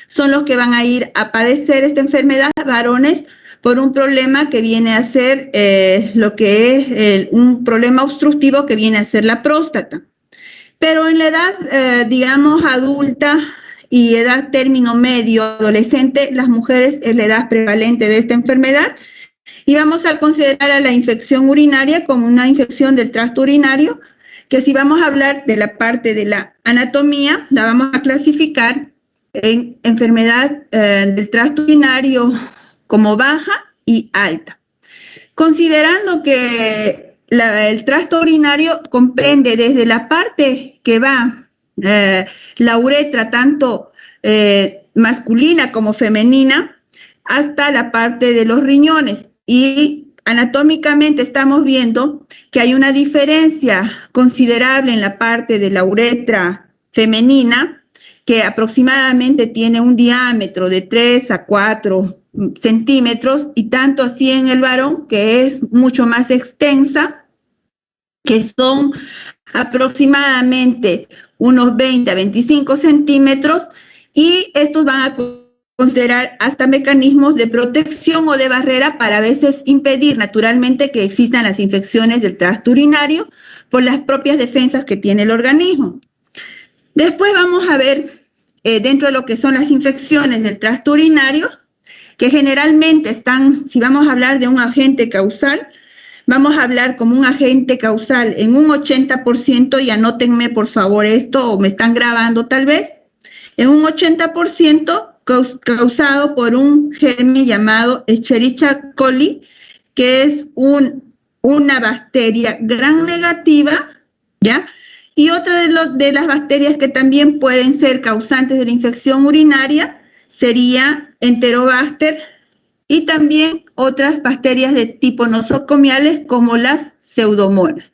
son los que van a ir a padecer esta enfermedad, varones, por un problema que viene a ser lo que es un problema obstructivo que viene a ser la próstata. Pero en la edad, digamos, adulta y edad término medio, adolescente, las mujeres es la edad prevalente de esta enfermedad. Y vamos a considerar a la infección urinaria como una infección del tracto urinario, que si vamos a hablar de la parte de la anatomía, la vamos a clasificar en enfermedad del tracto urinario como baja y alta. Considerando que el tracto urinario comprende desde la parte que va la uretra, tanto masculina como femenina, hasta la parte de los riñones. Y anatómicamente estamos viendo que hay una diferencia considerable en la parte de la uretra femenina, que aproximadamente tiene un diámetro de 3 a 4 centímetros, y tanto así en el varón, que es mucho más extensa, que son aproximadamente unos 20 a 25 centímetros, y estos van a considerar hasta mecanismos de protección o de barrera para a veces impedir naturalmente que existan las infecciones del tracto urinario por las propias defensas que tiene el organismo. Después vamos a ver dentro de lo que son las infecciones del tracto urinario, que generalmente están, si vamos a hablar de un agente causal, vamos a hablar como un agente causal en un 80%, y anótenme por favor esto, o me están grabando tal vez, en un 80% causado por un germen llamado Escherichia coli, que es una bacteria gram negativa, ¿ya? Y otra de las bacterias que también pueden ser causantes de la infección urinaria sería Enterobacter, y también otras bacterias de tipo nosocomiales como las pseudomonas.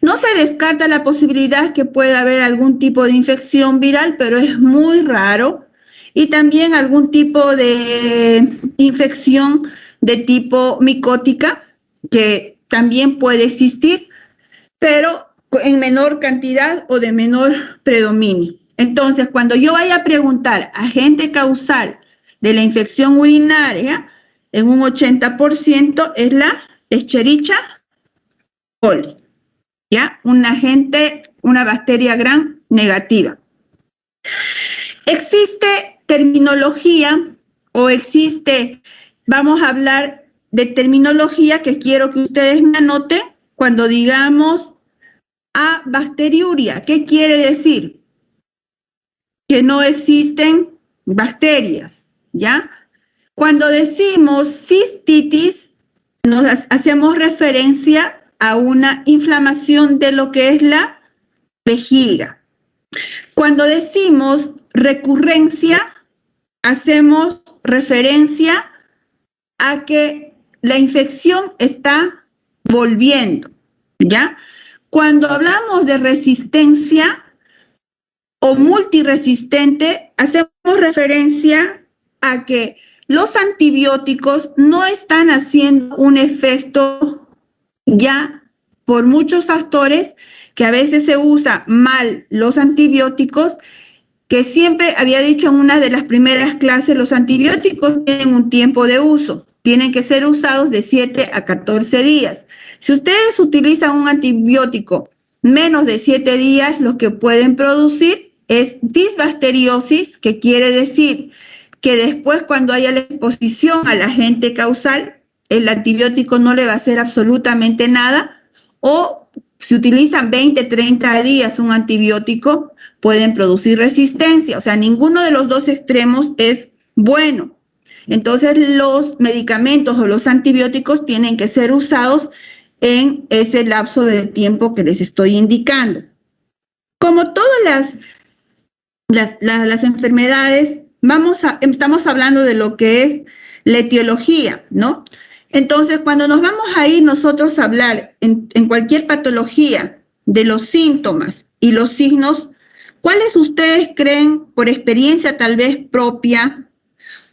No se descarta la posibilidad que pueda haber algún tipo de infección viral, pero es muy raro, y también algún tipo de infección de tipo micótica, que también puede existir, pero en menor cantidad o de menor predominio. Entonces, cuando yo vaya a preguntar agente causal de la infección urinaria, en un 80% es la Escherichia coli, ¿ya? Un agente, una bacteria gram negativa. Existe terminología, o existe, vamos a hablar de terminología que quiero que ustedes me anoten cuando digamos abacteriuria. ¿Qué quiere decir? Que no existen bacterias, ¿ya? Cuando decimos cistitis, nos hacemos referencia a una inflamación de lo que es la vejiga. Cuando decimos recurrencia, hacemos referencia a que la infección está volviendo, ¿ya? Cuando hablamos de resistencia o multiresistente, hacemos referencia a que los antibióticos no están haciendo un efecto ya por muchos factores, que a veces se usa mal los antibióticos, que siempre había dicho en una de las primeras clases, los antibióticos tienen un tiempo de uso, tienen que ser usados de 7 a 14 días. Si ustedes utilizan un antibiótico menos de 7 días, lo que pueden producir es disbacteriosis, que quiere decir que después, cuando haya la exposición al agente causal, el antibiótico no le va a hacer absolutamente nada, o si utilizan 20, 30 días un antibiótico, pueden producir resistencia. O sea, ninguno de los dos extremos es bueno. Entonces, los medicamentos o los antibióticos tienen que ser usados en ese lapso de tiempo que les estoy indicando. Como todas las enfermedades, estamos hablando de lo que es la etiología, ¿no? Entonces, cuando nos vamos a ir nosotros a hablar en cualquier patología de los síntomas y los signos, ¿cuáles ustedes creen, por experiencia tal vez propia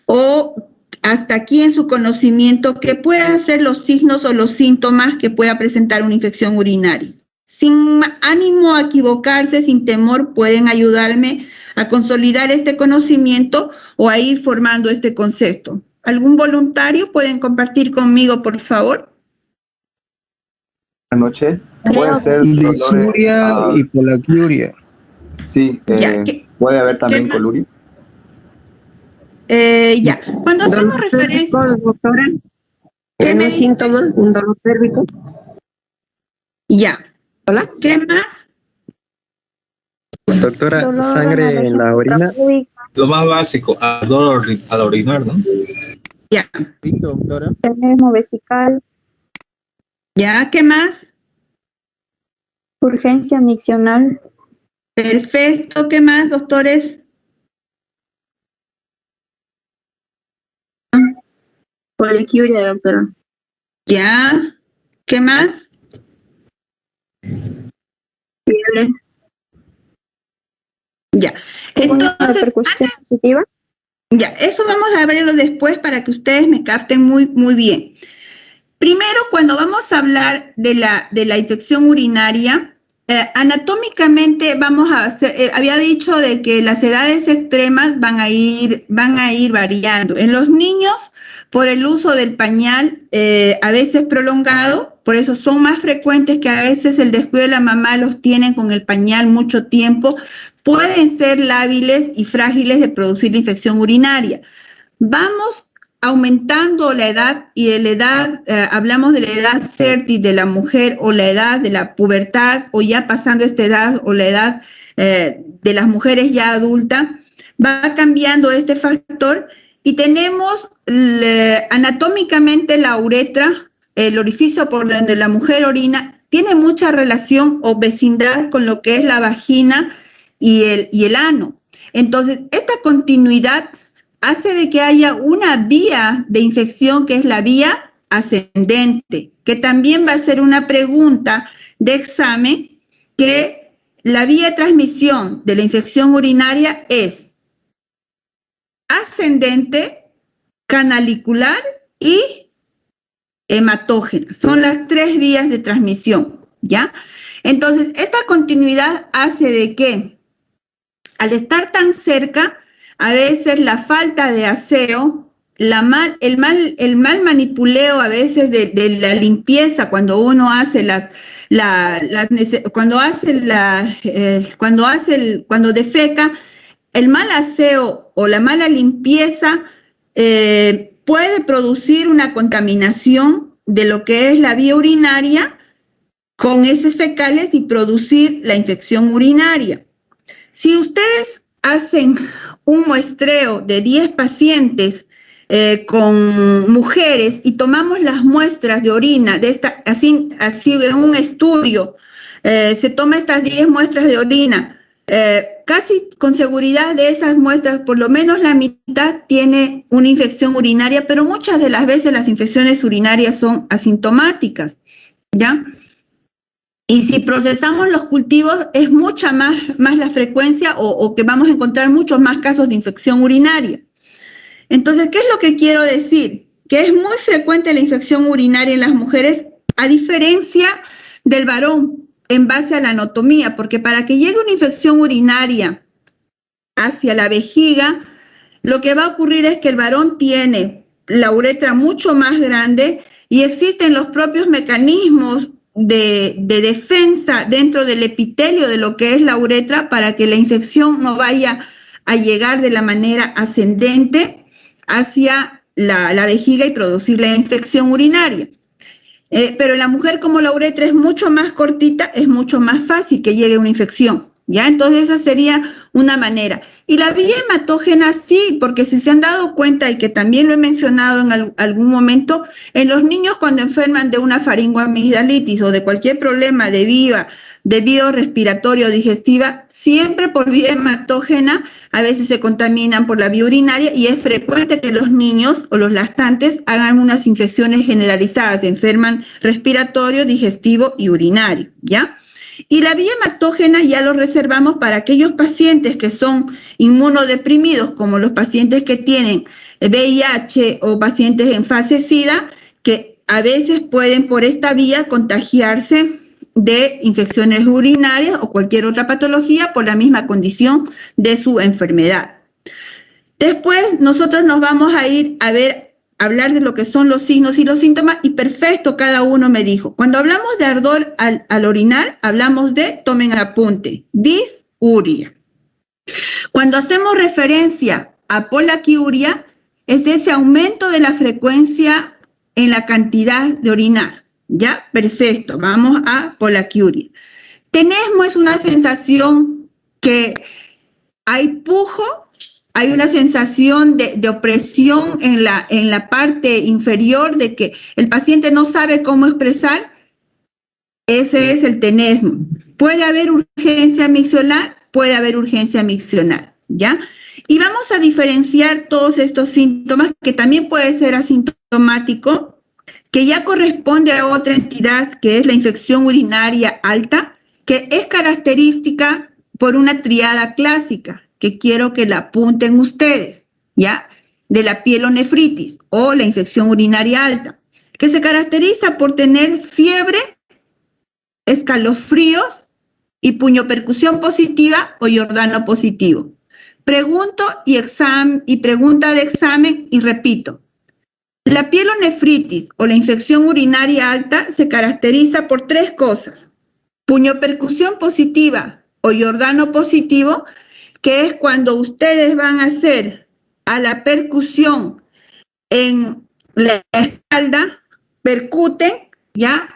o hasta aquí en su conocimiento, que puedan ser los signos o los síntomas que pueda presentar una infección urinaria? Sin ánimo a equivocarse, sin temor, pueden ayudarme a consolidar este conocimiento o a ir formando este concepto. ¿Algún voluntario pueden compartir conmigo, por favor? Buenas noches. Puede ser Disuria y polaquiuria. Sí, Ya, puede haber también coluria. Ya, cuando hacemos referencia... Doctora, ¿Qué me síntoma? ¿Un dolor pélvico? Ya. ¿Hola? ¿Qué más? Doctora, sangre en la orina. Lo más básico, al orinar, ¿no? Ya. Sí, doctora. Tenesmo vesical, Ya, ¿qué más? urgencia miccional, Perfecto, ¿qué más, doctores? poliquiuria, doctora. Ya, ¿qué más? Fiebre, Ya. Entonces, repercusión positiva. ya, eso vamos a verlo después para que ustedes me capten muy bien. Primero, cuando vamos a hablar de la infección urinaria, anatómicamente vamos a hacer, había dicho de que las edades extremas van a ir variando. En los niños, por el uso del pañal, a veces prolongado, por eso son más frecuentes que a veces el descuido de la mamá los tienen con el pañal mucho tiempo, pueden ser lábiles y frágiles de producir la infección urinaria. Vamos aumentando la edad y de la edad, hablamos de la edad fértil de la mujer o la edad de la pubertad o ya pasando esta edad o la edad de las mujeres ya adultas, va cambiando este factor y tenemos anatómicamente la uretra, el orificio por donde la mujer orina, tiene mucha relación o vecindad con lo que es la vagina y el ano. Entonces, esta continuidad hace de que haya una vía de infección que es la vía ascendente, que también va a ser una pregunta de examen, que la vía de transmisión de la infección urinaria es ascendente, canalicular y hematógena. Son las tres vías de transmisión, ¿ya? Entonces, esta continuidad hace de que al estar tan cerca, a veces la falta de aseo, el mal manipuleo a veces de la limpieza cuando uno hace cuando defeca, el mal aseo o la mala limpieza puede producir una contaminación de lo que es la vía urinaria con heces fecales y producir la infección urinaria. Si ustedes hacen un muestreo de 10 pacientes con mujeres y tomamos las muestras de orina, así en un estudio, se toma estas 10 muestras de orina, casi con seguridad de esas muestras, por lo menos la mitad tiene una infección urinaria, pero muchas de las veces las infecciones urinarias son asintomáticas, ¿ya? Y si procesamos los cultivos, es mucha más la frecuencia o que vamos a encontrar muchos más casos de infección urinaria. Entonces, ¿qué es lo que quiero decir? Que es muy frecuente la infección urinaria en las mujeres, a diferencia del varón, en base a la anatomía, porque para que llegue una infección urinaria hacia la vejiga, lo que va a ocurrir es que el varón tiene la uretra mucho más grande y existen los propios mecanismos de defensa dentro del epitelio de lo que es la uretra para que la infección no vaya a llegar de la manera ascendente hacia la vejiga y producir la infección urinaria. Pero en la mujer, como la uretra es mucho más cortita, es mucho más fácil que llegue una infección, ¿ya? Entonces esa sería una manera. Y la vía hematógena sí, porque si se han dado cuenta, y que también lo he mencionado en algún momento, en los niños cuando enferman de una faringoamigdalitis o de cualquier problema de vía respiratoria o digestiva, siempre por vía hematógena, a veces se contaminan por la vía urinaria y es frecuente que los niños o los lactantes hagan unas infecciones generalizadas, enferman respiratorio, digestivo y urinario, ¿ya? Y la vía hematógena ya lo reservamos para aquellos pacientes que son inmunodeprimidos, como los pacientes que tienen VIH o pacientes en fase SIDA, que a veces pueden por esta vía contagiarse de infecciones urinarias o cualquier otra patología por la misma condición de su enfermedad. Después nosotros nos vamos a ir a hablar de lo que son los signos y los síntomas, y perfecto, cada uno me dijo. Cuando hablamos de ardor al orinar, hablamos de, tomen apunte, disuria. Cuando hacemos referencia a polaquiuria, es ese aumento de la frecuencia en la cantidad de orinar. ¿Ya? Perfecto, vamos a polaquiuria. Tenesmo es una sensación que hay pujo, hay una sensación de opresión en la parte inferior, de que el paciente no sabe cómo expresar. Ese es el tenesmo. Puede haber urgencia miccional, puede haber urgencia miccional, ¿ya? Y vamos a diferenciar todos estos síntomas, que también puede ser asintomático, que ya corresponde a otra entidad, que es la infección urinaria alta, que es característica por una triada clásica, que quiero que la apunten ustedes, ¿ya? De la pielonefritis o la infección urinaria alta, que se caracteriza por tener fiebre, escalofríos y puñopercusión positiva o Giordano positivo. Pregunto y pregunta de examen y repito. La pielonefritis o la infección urinaria alta se caracteriza por tres cosas: puñopercusión positiva o Giordano positivo, que es cuando ustedes van a hacer a la percusión en la espalda, percuten, ¿ya?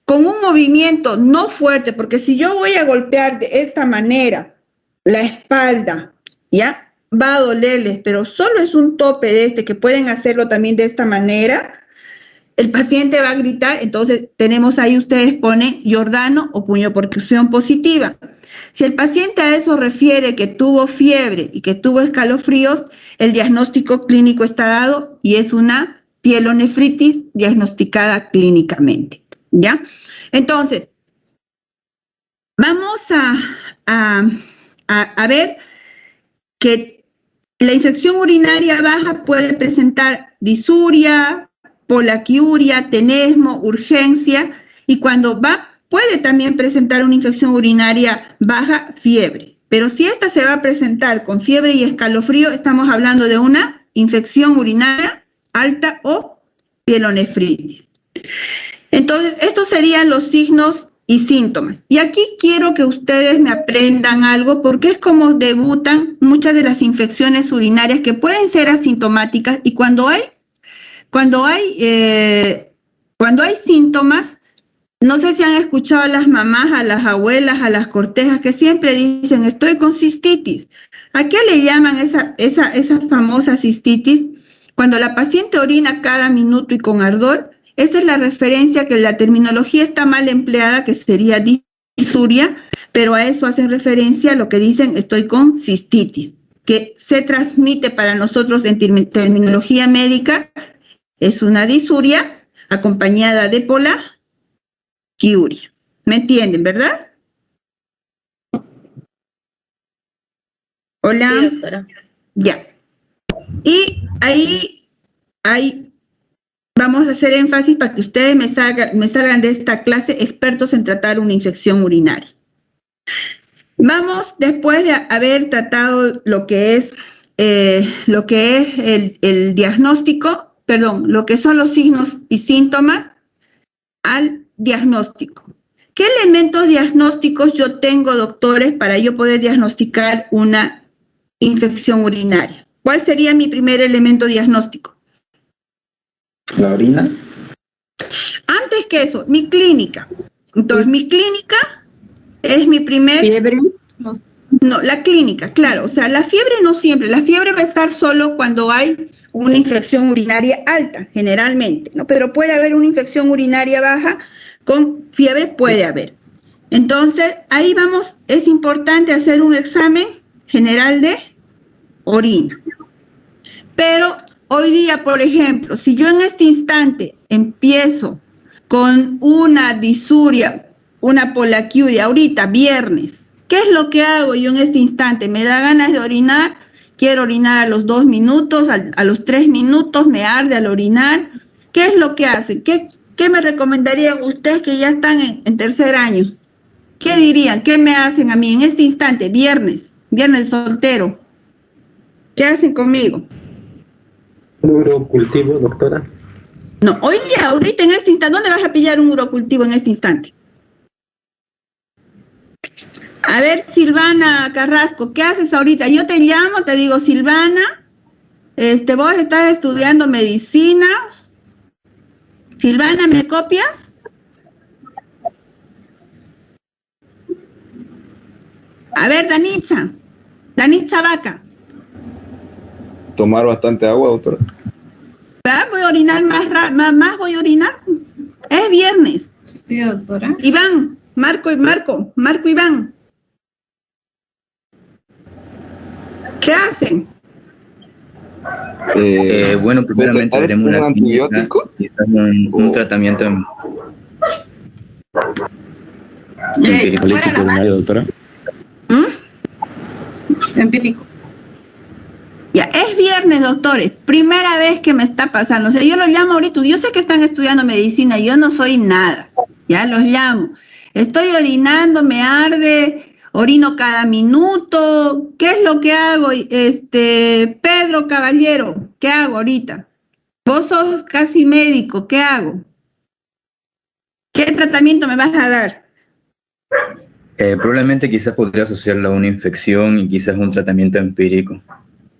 Con un movimiento no fuerte, porque si yo voy a golpear de esta manera la espalda, ¿ya? Va a dolerles, pero solo es un tope de que pueden hacerlo también de esta manera. El paciente va a gritar, entonces tenemos ahí, ustedes ponen Giordano o puñopercusión positiva. Si el paciente a eso refiere que tuvo fiebre y que tuvo escalofríos, el diagnóstico clínico está dado y es una pielonefritis diagnosticada clínicamente, ¿ya? Entonces, vamos a ver que la infección urinaria baja puede presentar disuria, polaquiuria, tenesmo, urgencia, y cuando puede también presentar una infección urinaria baja, fiebre. Pero si esta se va a presentar con fiebre y escalofrío, estamos hablando de una infección urinaria alta o pielonefritis. Entonces, estos serían los signos y síntomas. Y aquí quiero que ustedes me aprendan algo, porque es como debutan muchas de las infecciones urinarias que pueden ser asintomáticas, y cuando hay síntomas, no sé si han escuchado a las mamás, a las abuelas, a las cortejas, que siempre dicen, estoy con cistitis. ¿A qué le llaman esa famosa cistitis? Cuando la paciente orina cada minuto y con ardor. Esa es la referencia, que la terminología está mal empleada, que sería disuria, pero a eso hacen referencia a lo que dicen, estoy con cistitis, que se transmite para nosotros en terminología médica, es una disuria acompañada de polaquiuria. ¿Me entienden, verdad? Hola. Sí, doctora. Ya. Y ahí vamos a hacer énfasis para que ustedes me salgan de esta clase expertos en tratar una infección urinaria. Vamos, después de haber tratado lo que es el diagnóstico, lo que son los signos y síntomas, al diagnóstico. ¿Qué elementos diagnósticos yo tengo, doctores, para yo poder diagnosticar una infección urinaria? ¿Cuál sería mi primer elemento diagnóstico? ¿La orina? Antes que eso, mi clínica. Entonces, mi clínica es mi primer... ¿Fiebre? No, la clínica, claro. O sea, la fiebre no siempre. La fiebre va a estar solo cuando hay una infección urinaria alta, generalmente, ¿no? Pero puede haber una infección urinaria baja, con fiebre puede haber. Entonces, ahí vamos, es importante hacer un examen general de orina. Pero hoy día, por ejemplo, si yo en este instante empiezo con una disuria, una polaquiuria, ahorita, viernes, ¿qué es lo que hago yo en este instante? Me da ganas de orinar, quiero orinar a los 2 minutos, a los 3 minutos, me arde al orinar. ¿Qué es lo que hacen? ¿Qué ¿Qué me recomendarían ustedes que ya están en tercer año? ¿Qué dirían? ¿Qué me hacen a mí en este instante, viernes soltero? ¿Qué hacen conmigo? Un urocultivo, doctora. No, hoy día, ahorita en este instante, ¿dónde vas a pillar un urocultivo en este instante? A ver, Silvana Carrasco, ¿qué haces ahorita? Yo te llamo, te digo, Silvana, vos estás estudiando medicina. Silvana, ¿me copias? A ver, Danitza Vaca. Tomar bastante agua, doctora. ¿Verdad? Voy a orinar más voy a orinar. Es viernes. Sí, doctora. Iván, Marco Iván. ¿Qué hacen? Bueno, primeramente veremos ¿un la antibiótico? Quizás un tratamiento empírico. Fuera la mano. Doctora. Empírico. Ya, es viernes, doctores. Primera vez que me está pasando. O sea, yo los llamo ahorita. Yo sé que están estudiando medicina. Yo no soy nada. Ya los llamo. Estoy orinando, me arde, orino cada minuto. ¿Qué es lo que hago? Pedro Caballero, ¿qué hago ahorita? Vos sos casi médico, ¿qué hago? ¿Qué tratamiento me vas a dar? Probablemente quizás podría asociarlo a una infección y quizás un tratamiento empírico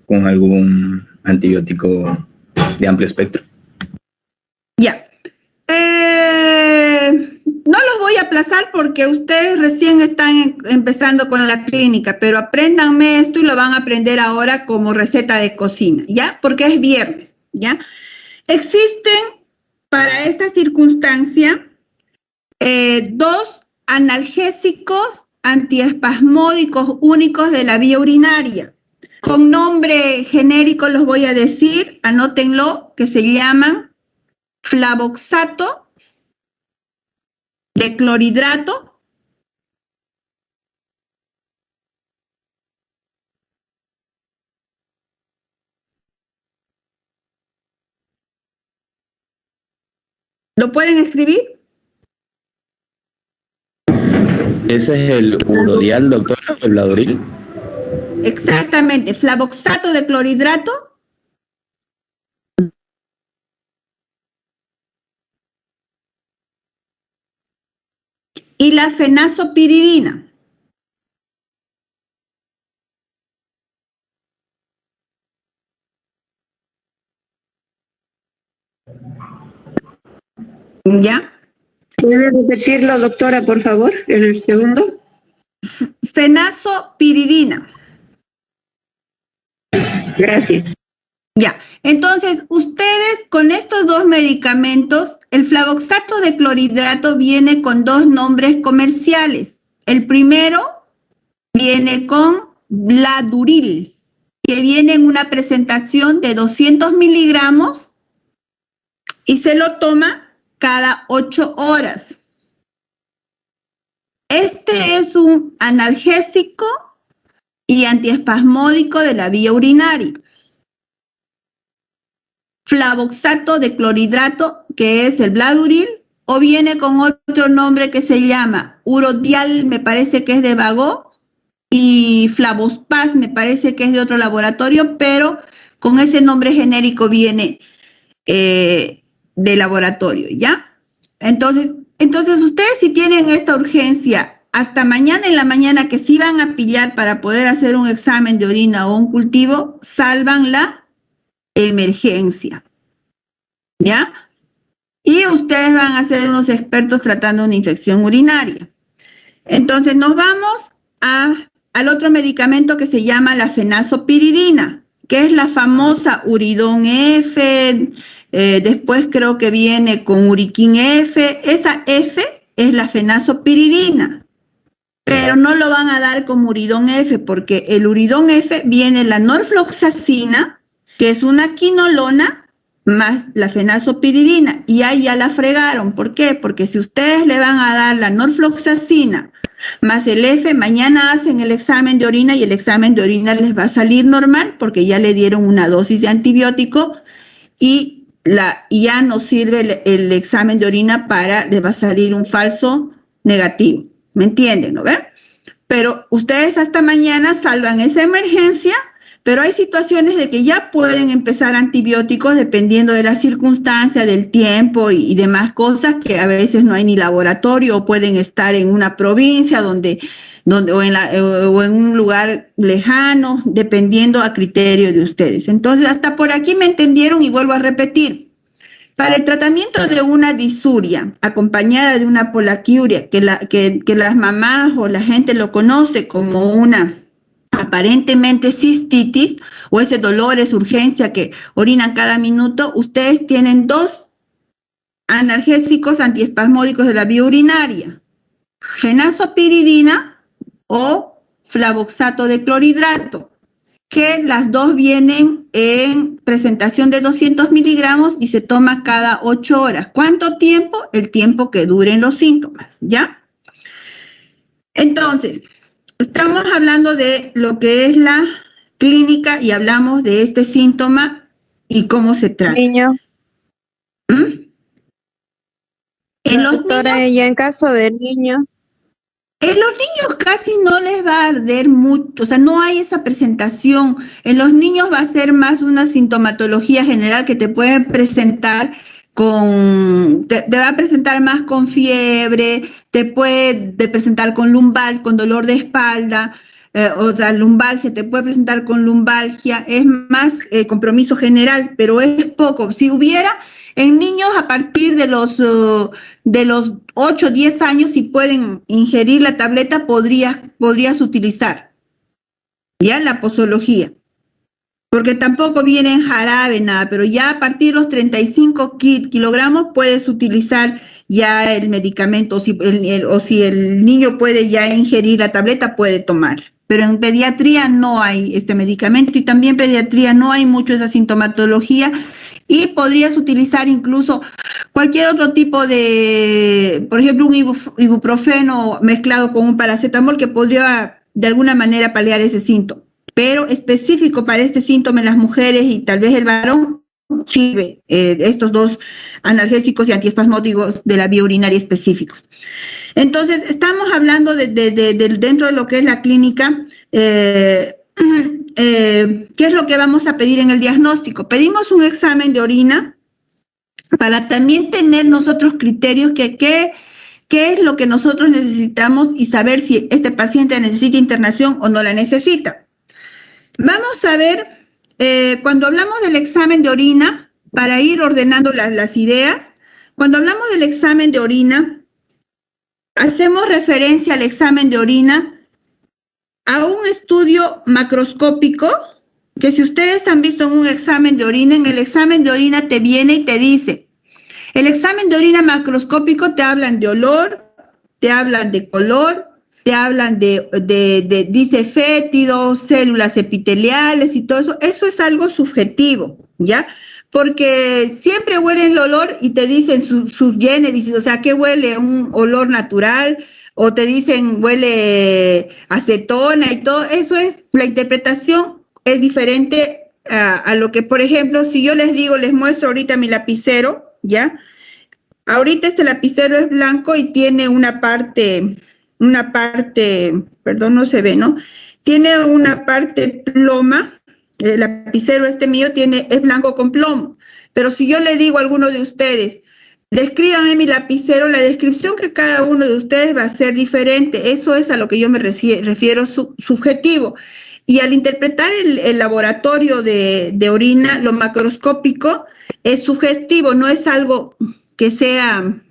con algún antibiótico de amplio espectro. Ya. No los voy a aplazar porque ustedes recién están empezando con la clínica, pero apréndanme esto y lo van a aprender ahora como receta de cocina, ¿ya? Porque es viernes, ¿ya? Existen para esta circunstancia dos analgésicos antiespasmódicos únicos de la vía urinaria. Con nombre genérico los voy a decir, anótenlo, que se llaman flavoxato de clorhidrato, ¿lo pueden escribir? ¿Ese es el urodial, doctora, el Bladoril? Exactamente, flavoxato de clorhidrato y la fenazopiridina. ¿Ya? ¿Puede repetirlo, doctora, por favor, en el segundo? Fenazopiridina. Gracias. Ya, entonces ustedes con estos dos medicamentos, el flavoxato de clorhidrato viene con dos nombres comerciales. El primero viene con Bladuril, que viene en una presentación de 200 miligramos y se lo toma cada 8 horas. Este es un analgésico y antiespasmódico de la vía urinaria. Flavoxato de clorhidrato, que es el Bladuril, o viene con otro nombre que se llama Urodial, me parece que es de Vago, y Flavospaz, me parece que es de otro laboratorio, pero con ese nombre genérico viene de laboratorio, ¿ya? Entonces ustedes si tienen esta urgencia hasta mañana en la mañana que sí van a pillar para poder hacer un examen de orina o un cultivo, salvan la emergencia, ¿ya? Y ustedes van a ser unos expertos tratando una infección urinaria. Entonces nos vamos al otro medicamento que se llama la fenazopiridina, que es la famosa Uridón F, después creo que viene con Uriquín F, esa F es la fenazopiridina, pero no lo van a dar como Uridón F, porque el Uridón F viene la norfloxacina, que es una quinolona, más la fenazopiridina, y ahí ya la fregaron. ¿Por qué? Porque si ustedes le van a dar la norfloxacina más el F, mañana hacen el examen de orina y el examen de orina les va a salir normal porque ya le dieron una dosis de antibiótico y ya no sirve el examen de orina le va a salir un falso negativo. ¿Me entienden, no ve? Pero ustedes hasta mañana salvan esa emergencia, pero hay situaciones de que ya pueden empezar antibióticos dependiendo de las circunstancias, del tiempo y demás cosas, que a veces no hay ni laboratorio o pueden estar en una provincia o en un lugar lejano, dependiendo a criterio de ustedes. Entonces, hasta por aquí me entendieron y vuelvo a repetir. Para el tratamiento de una disuria acompañada de una polaquiuria, que las mamás o la gente lo conoce como una aparentemente cistitis o ese dolor, esa urgencia que orinan cada minuto, ustedes tienen 2 analgésicos antiespasmódicos de la vía urinaria, fenazopiridina o flavoxato de clorhidrato, que las 2 vienen en presentación de 200 miligramos y se toma cada 8 horas. ¿Cuánto tiempo? El tiempo que duren los síntomas, ¿ya? Entonces, estamos hablando de lo que es la clínica y hablamos de este síntoma y cómo se trata. Niño. En los Doctora, niños, ya en caso de niños. en los niños casi no les va a arder mucho, o sea, no hay esa presentación. En los niños va a ser más una sintomatología general que te puede presentar te va a presentar más con fiebre, te puede presentar con lumbalgia, con dolor de espalda, o sea, lumbalgia, te puede presentar con lumbalgia, es más compromiso general, pero es poco. Si hubiera en niños a partir de los 8, 10 años, si pueden ingerir la tableta, podrías utilizar, ¿ya? La posología. Porque tampoco viene en jarabe, nada, pero ya a partir de los 35 kilogramos puedes utilizar ya el medicamento, o si el niño puede ya ingerir la tableta, puede tomar. Pero en pediatría no hay este medicamento y también en pediatría no hay mucho esa sintomatología y podrías utilizar incluso cualquier otro tipo de, por ejemplo, un ibuprofeno mezclado con un paracetamol que podría de alguna manera paliar ese síntoma. Pero específico para este síntoma en las mujeres y tal vez el varón, sirve estos 2 analgésicos y antiespasmódicos de la vía urinaria específicos. Entonces, estamos hablando dentro de lo que es la clínica, ¿qué es lo que vamos a pedir en el diagnóstico? Pedimos un examen de orina para también tener nosotros criterios qué es lo que nosotros necesitamos y saber si este paciente necesita internación o no la necesita. Vamos a ver, cuando hablamos del examen de orina, para ir ordenando las ideas, cuando hablamos del examen de orina, hacemos referencia al examen de orina a un estudio macroscópico, que si ustedes han visto en un examen de orina, en el examen de orina te viene y te dice, el examen de orina macroscópico te hablan de olor, te hablan de color, te hablan dice fétidos, células epiteliales y todo eso. Eso es algo subjetivo, ¿ya? Porque siempre huele el olor y te dicen sus génesis, o sea, ¿qué huele? Un olor natural, o te dicen huele acetona y todo. Eso es, la interpretación es diferente a lo que, por ejemplo, si yo les muestro ahorita mi lapicero, ¿ya? Ahorita este lapicero es blanco y tiene una parte, perdón, no se ve, ¿no? Tiene una parte ploma, el lapicero mío es blanco con plomo, pero si yo le digo a alguno de ustedes, descríbame mi lapicero, la descripción que cada uno de ustedes va a ser diferente, eso es a lo que yo me refiero subjetivo, y al interpretar el laboratorio de orina, lo macroscópico es sugestivo, no es algo que sea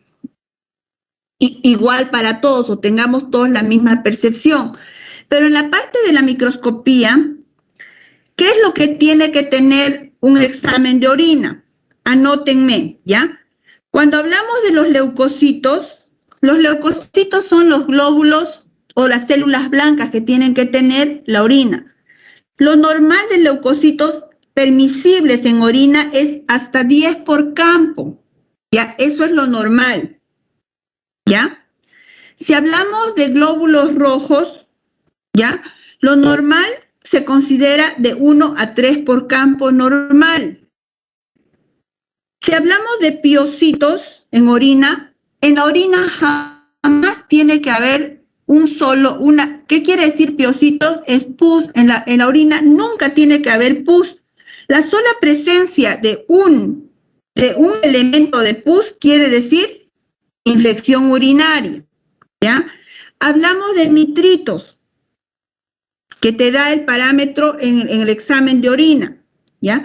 igual para todos o tengamos todos la misma percepción. Pero en la parte de la microscopía, ¿qué es lo que tiene que tener un examen de orina? Anótenme, ¿ya? Cuando hablamos de los leucocitos son los glóbulos o las células blancas que tienen que tener la orina. Lo normal de leucocitos permisibles en orina es hasta 10 por campo, ¿ya? Eso es lo normal. ¿Ya? Si hablamos de glóbulos rojos, ¿ya? Lo normal se considera de 1 a 3 por campo normal. Si hablamos de piocitos en la orina jamás tiene que haber ¿qué quiere decir piocitos? Es pus, en la orina nunca tiene que haber pus. La sola presencia de un elemento de pus quiere decir infección urinaria, ¿ya? Hablamos de nitritos, que te da el parámetro en el examen de orina, ¿ya?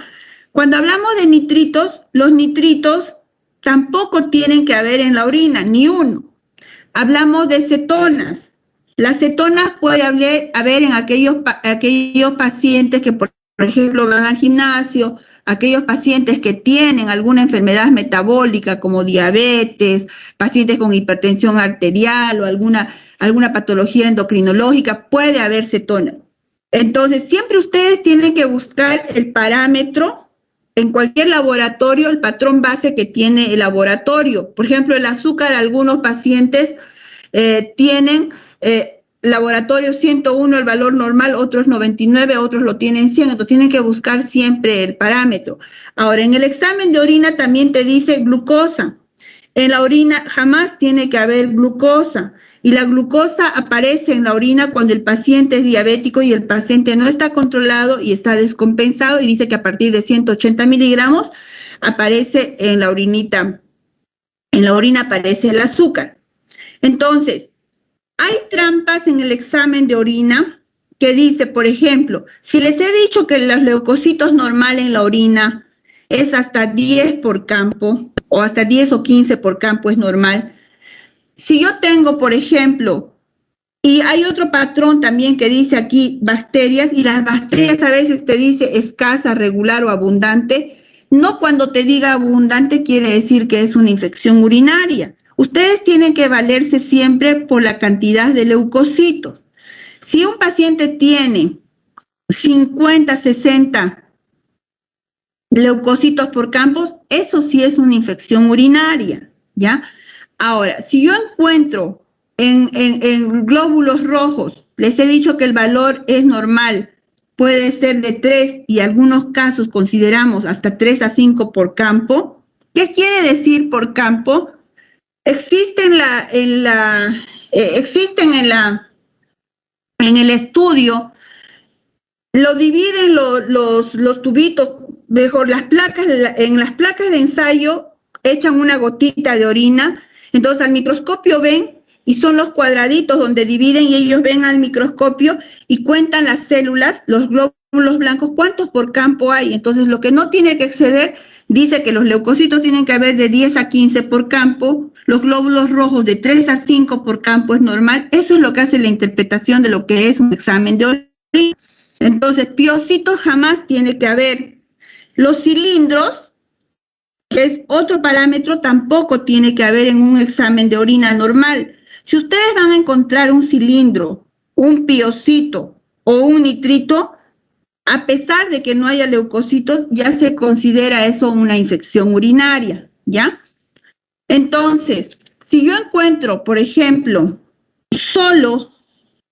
Cuando hablamos de nitritos, los nitritos tampoco tienen que haber en la orina, ni uno. Hablamos de cetonas. Las cetonas puede haber en aquellos pacientes que, por ejemplo, van al gimnasio, aquellos pacientes que tienen alguna enfermedad metabólica como diabetes, pacientes con hipertensión arterial o alguna patología endocrinológica, puede haber cetonas. Entonces, siempre ustedes tienen que buscar el parámetro en cualquier laboratorio, el patrón base que tiene el laboratorio. Por ejemplo, el azúcar, algunos pacientes tienen laboratorio 101 el valor normal, otros 99, otros lo tienen 100, entonces tienen que buscar siempre el parámetro. Ahora, en el examen de orina también te dice glucosa. En la orina jamás tiene que haber glucosa, y la glucosa aparece en la orina cuando el paciente es diabético y el paciente no está controlado y está descompensado, y dice que a partir de 180 miligramos aparece en la orina aparece el azúcar. Entonces, hay trampas en el examen de orina que dice, por ejemplo, si les he dicho que los leucocitos normales en la orina es hasta 10 por campo, o hasta 10 o 15 por campo es normal. Si yo tengo, por ejemplo, y hay otro patrón también que dice aquí bacterias, y las bacterias a veces te dice escasa, regular o abundante. No, cuando te diga abundante quiere decir que es una infección urinaria. Ustedes tienen que valerse siempre por la cantidad de leucocitos. Si un paciente tiene 50, 60 leucocitos por campos, eso sí es una infección urinaria, ¿ya? Ahora, si yo encuentro en glóbulos rojos, les he dicho que el valor es normal, puede ser de 3 y en algunos casos consideramos hasta 3 a 5 por campo. ¿Qué quiere decir por campo? Existen en el estudio, lo dividen los tubitos, mejor en las placas de ensayo echan una gotita de orina, entonces al microscopio ven y son los cuadraditos donde dividen y ellos ven al microscopio y cuentan las células, los glóbulos blancos, cuántos por campo hay. Entonces lo que no tiene que exceder, dice que los leucocitos tienen que haber de 10 a 15 por campo, los glóbulos rojos de 3 a 5 por campo es normal. Eso es lo que hace la interpretación de lo que es un examen de orina. Entonces, piocitos jamás tiene que haber. Los cilindros, que es otro parámetro, tampoco tiene que haber en un examen de orina normal. Si ustedes van a encontrar un cilindro, un piocito o un nitrito, a pesar de que no haya leucocitos, ya se considera eso una infección urinaria, ¿ya? Entonces, si yo encuentro, por ejemplo, solo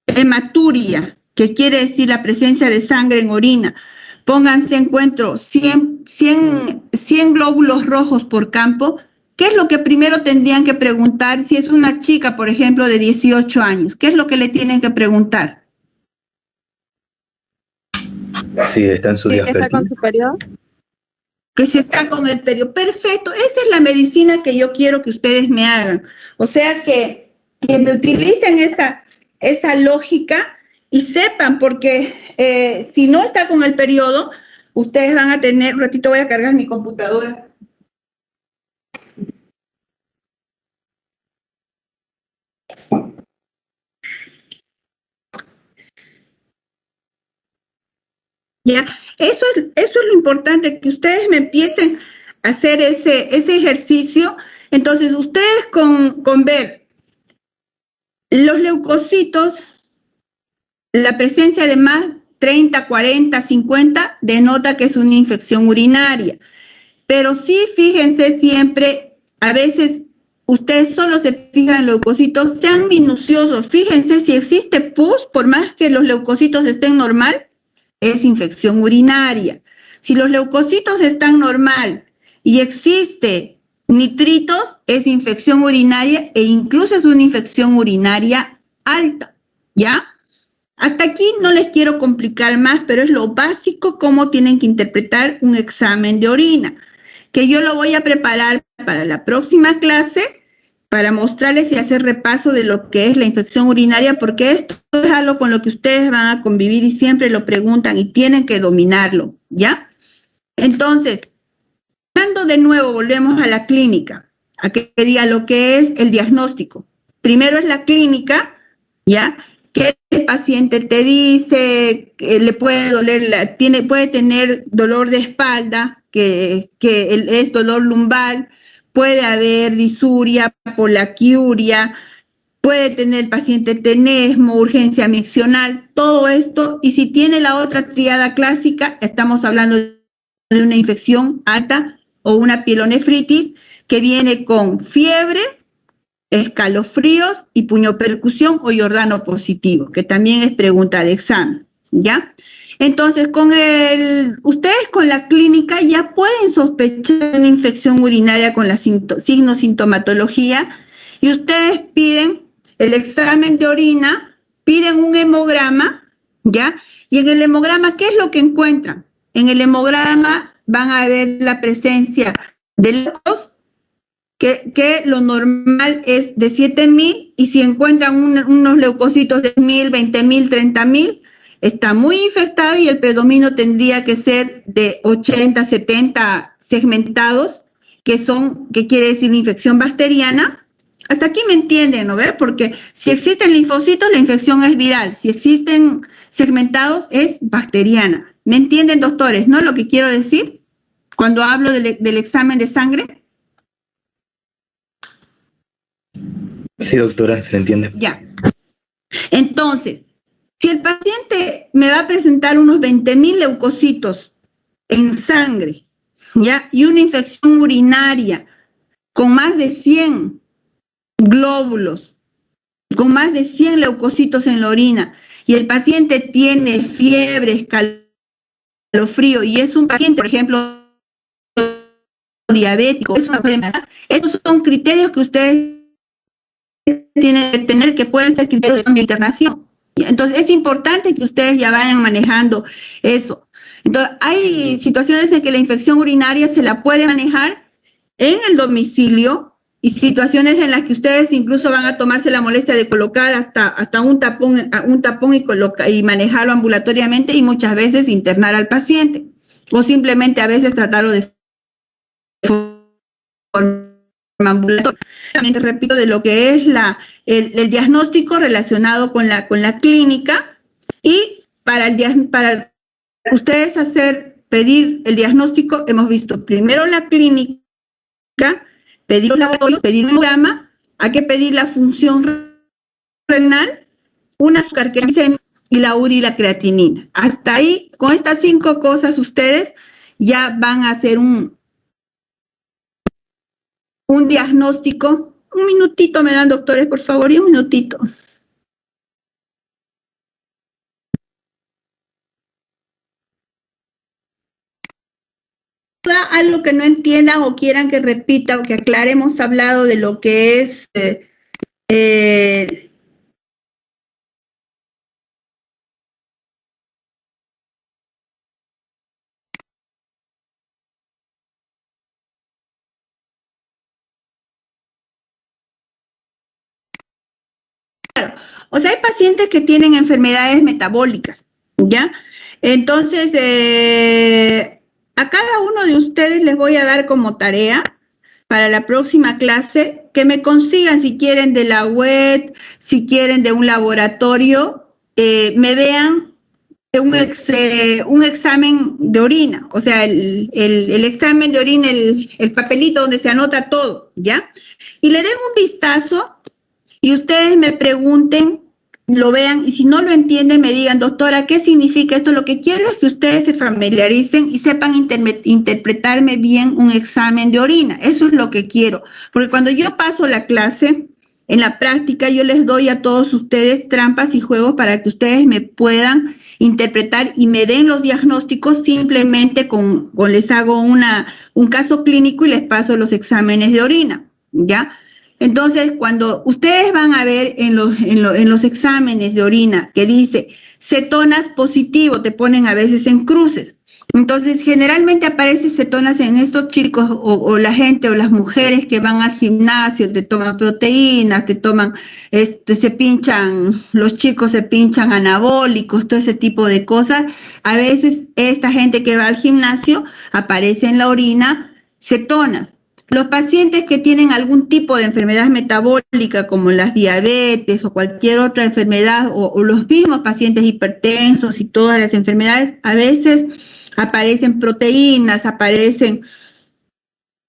hematuria, que quiere decir la presencia de sangre en orina, pónganse, encuentro 100 glóbulos rojos por campo, ¿qué es lo que primero tendrían que preguntar si es una chica, por ejemplo, de 18 años? ¿Qué es lo que le tienen que preguntar? Sí, está en su día ¿Está con fértil. su periodo? Que si está con el periodo. Perfecto, esa es la medicina que yo quiero que ustedes me hagan. O sea, que me utilicen esa lógica y sepan, porque si no está con el periodo, ustedes van a tener, un ratito voy a cargar mi computadora. ¿Ya? Eso es lo importante, que ustedes me empiecen a hacer ese ejercicio. Entonces, ustedes con ver los leucocitos, la presencia de más 30, 40, 50, denota que es una infección urinaria. Pero sí, fíjense siempre, a veces ustedes solo se fijan en leucocitos, sean minuciosos, fíjense si existe pus, por más que los leucocitos estén normal, es infección urinaria. Si los leucocitos están normal y existe nitritos, es infección urinaria e incluso es una infección urinaria alta, ¿ya? Hasta aquí no les quiero complicar más, pero es lo básico cómo tienen que interpretar un examen de orina, que yo lo voy a preparar para la próxima clase para mostrarles y hacer repaso de lo que es la infección urinaria, porque esto es algo con lo que ustedes van a convivir y siempre lo preguntan y tienen que dominarlo, ¿ya? Entonces, hablando de nuevo, volvemos a la clínica, a que diga lo que es el diagnóstico. Primero es la clínica, ¿ya? Que el paciente te dice que le puede doler, puede tener dolor de espalda, que es dolor lumbar, puede haber disuria, polaquiuria, puede tener el paciente tenesmo, urgencia miccional, todo esto, y si tiene la otra tríada clásica, estamos hablando de una infección alta o una pielonefritis que viene con fiebre, escalofríos y puñopercusión o Giordano positivo, que también es pregunta de examen, ¿ya? Entonces, ustedes con la clínica ya pueden sospechar una infección urinaria con la signos sintomatología y ustedes piden el examen de orina, piden un hemograma, ¿ya? Y en el hemograma, ¿qué es lo que encuentran? En el hemograma van a ver la presencia de leucocitos, que lo normal es de 7,000, y si encuentran unos leucocitos de 1,000, 20,000, 30,000, está muy infectado y el predominio tendría que ser de 80, 70 segmentados, que quiere decir una infección bacteriana. Hasta aquí me entienden, ¿no ve? Porque si existen linfocitos, la infección es viral. Si existen segmentados, es bacteriana. ¿Me entienden, doctores, no? Lo que quiero decir cuando hablo del examen de sangre. Sí, doctora, se le entiende. Ya. Entonces, si el paciente me va a presentar unos 20,000 leucocitos en sangre, ¿ya? Y una infección urinaria con más de 100 glóbulos, con más de 100 leucocitos en la orina, y el paciente tiene fiebre, escalofrío, y es un paciente, por ejemplo, diabético, estos son criterios que ustedes tienen que tener, que pueden ser criterios de internación. Entonces, es importante que ustedes ya vayan manejando eso. Entonces, hay situaciones en que la infección urinaria se la puede manejar en el domicilio y situaciones en las que ustedes incluso van a tomarse la molestia de colocar hasta un tapón y manejarlo ambulatoriamente y muchas veces internar al paciente o simplemente a veces tratarlo de forma ambulatoria. Repito, de lo que es el diagnóstico relacionado con la clínica, y para ustedes pedir el diagnóstico, hemos visto primero la clínica, pedir un laboratorio, pedir un hemograma, hay que pedir la función renal, una azúcar glicémica y la urea y la creatinina. Hasta ahí, con estas 5 cosas, ustedes ya van a hacer un diagnóstico. Un minutito me dan, doctores, por favor, y un minutito. Algo que no entiendan o quieran que repita o que aclare, hemos hablado de lo que es o sea, hay pacientes que tienen enfermedades metabólicas, ¿ya? Entonces, a cada uno de ustedes les voy a dar como tarea para la próxima clase que me consigan, si quieren de la web, si quieren de un laboratorio, me vean un examen de orina, o sea, el examen de orina, el papelito donde se anota todo, ¿ya? Y le den un vistazo y ustedes me pregunten, lo vean, y si no lo entienden, me digan, doctora, ¿qué significa esto? Lo que quiero es que ustedes se familiaricen y sepan interpretarme bien un examen de orina. Eso es lo que quiero, porque cuando yo paso la clase, en la práctica yo les doy a todos ustedes trampas y juegos para que ustedes me puedan interpretar y me den los diagnósticos simplemente con les hago un caso clínico y les paso los exámenes de orina, ¿ya? Entonces, cuando ustedes van a ver en los exámenes de orina que dice cetonas positivo, te ponen a veces en cruces. Entonces, generalmente aparece cetonas en estos chicos o la gente o las mujeres que van al gimnasio, te toman proteínas, te toman, se pinchan, los chicos se pinchan anabólicos, todo ese tipo de cosas. A veces esta gente que va al gimnasio aparece en la orina cetonas. Los pacientes que tienen algún tipo de enfermedad metabólica como las diabetes o cualquier otra enfermedad o los mismos pacientes hipertensos y todas las enfermedades, a veces aparecen proteínas, aparecen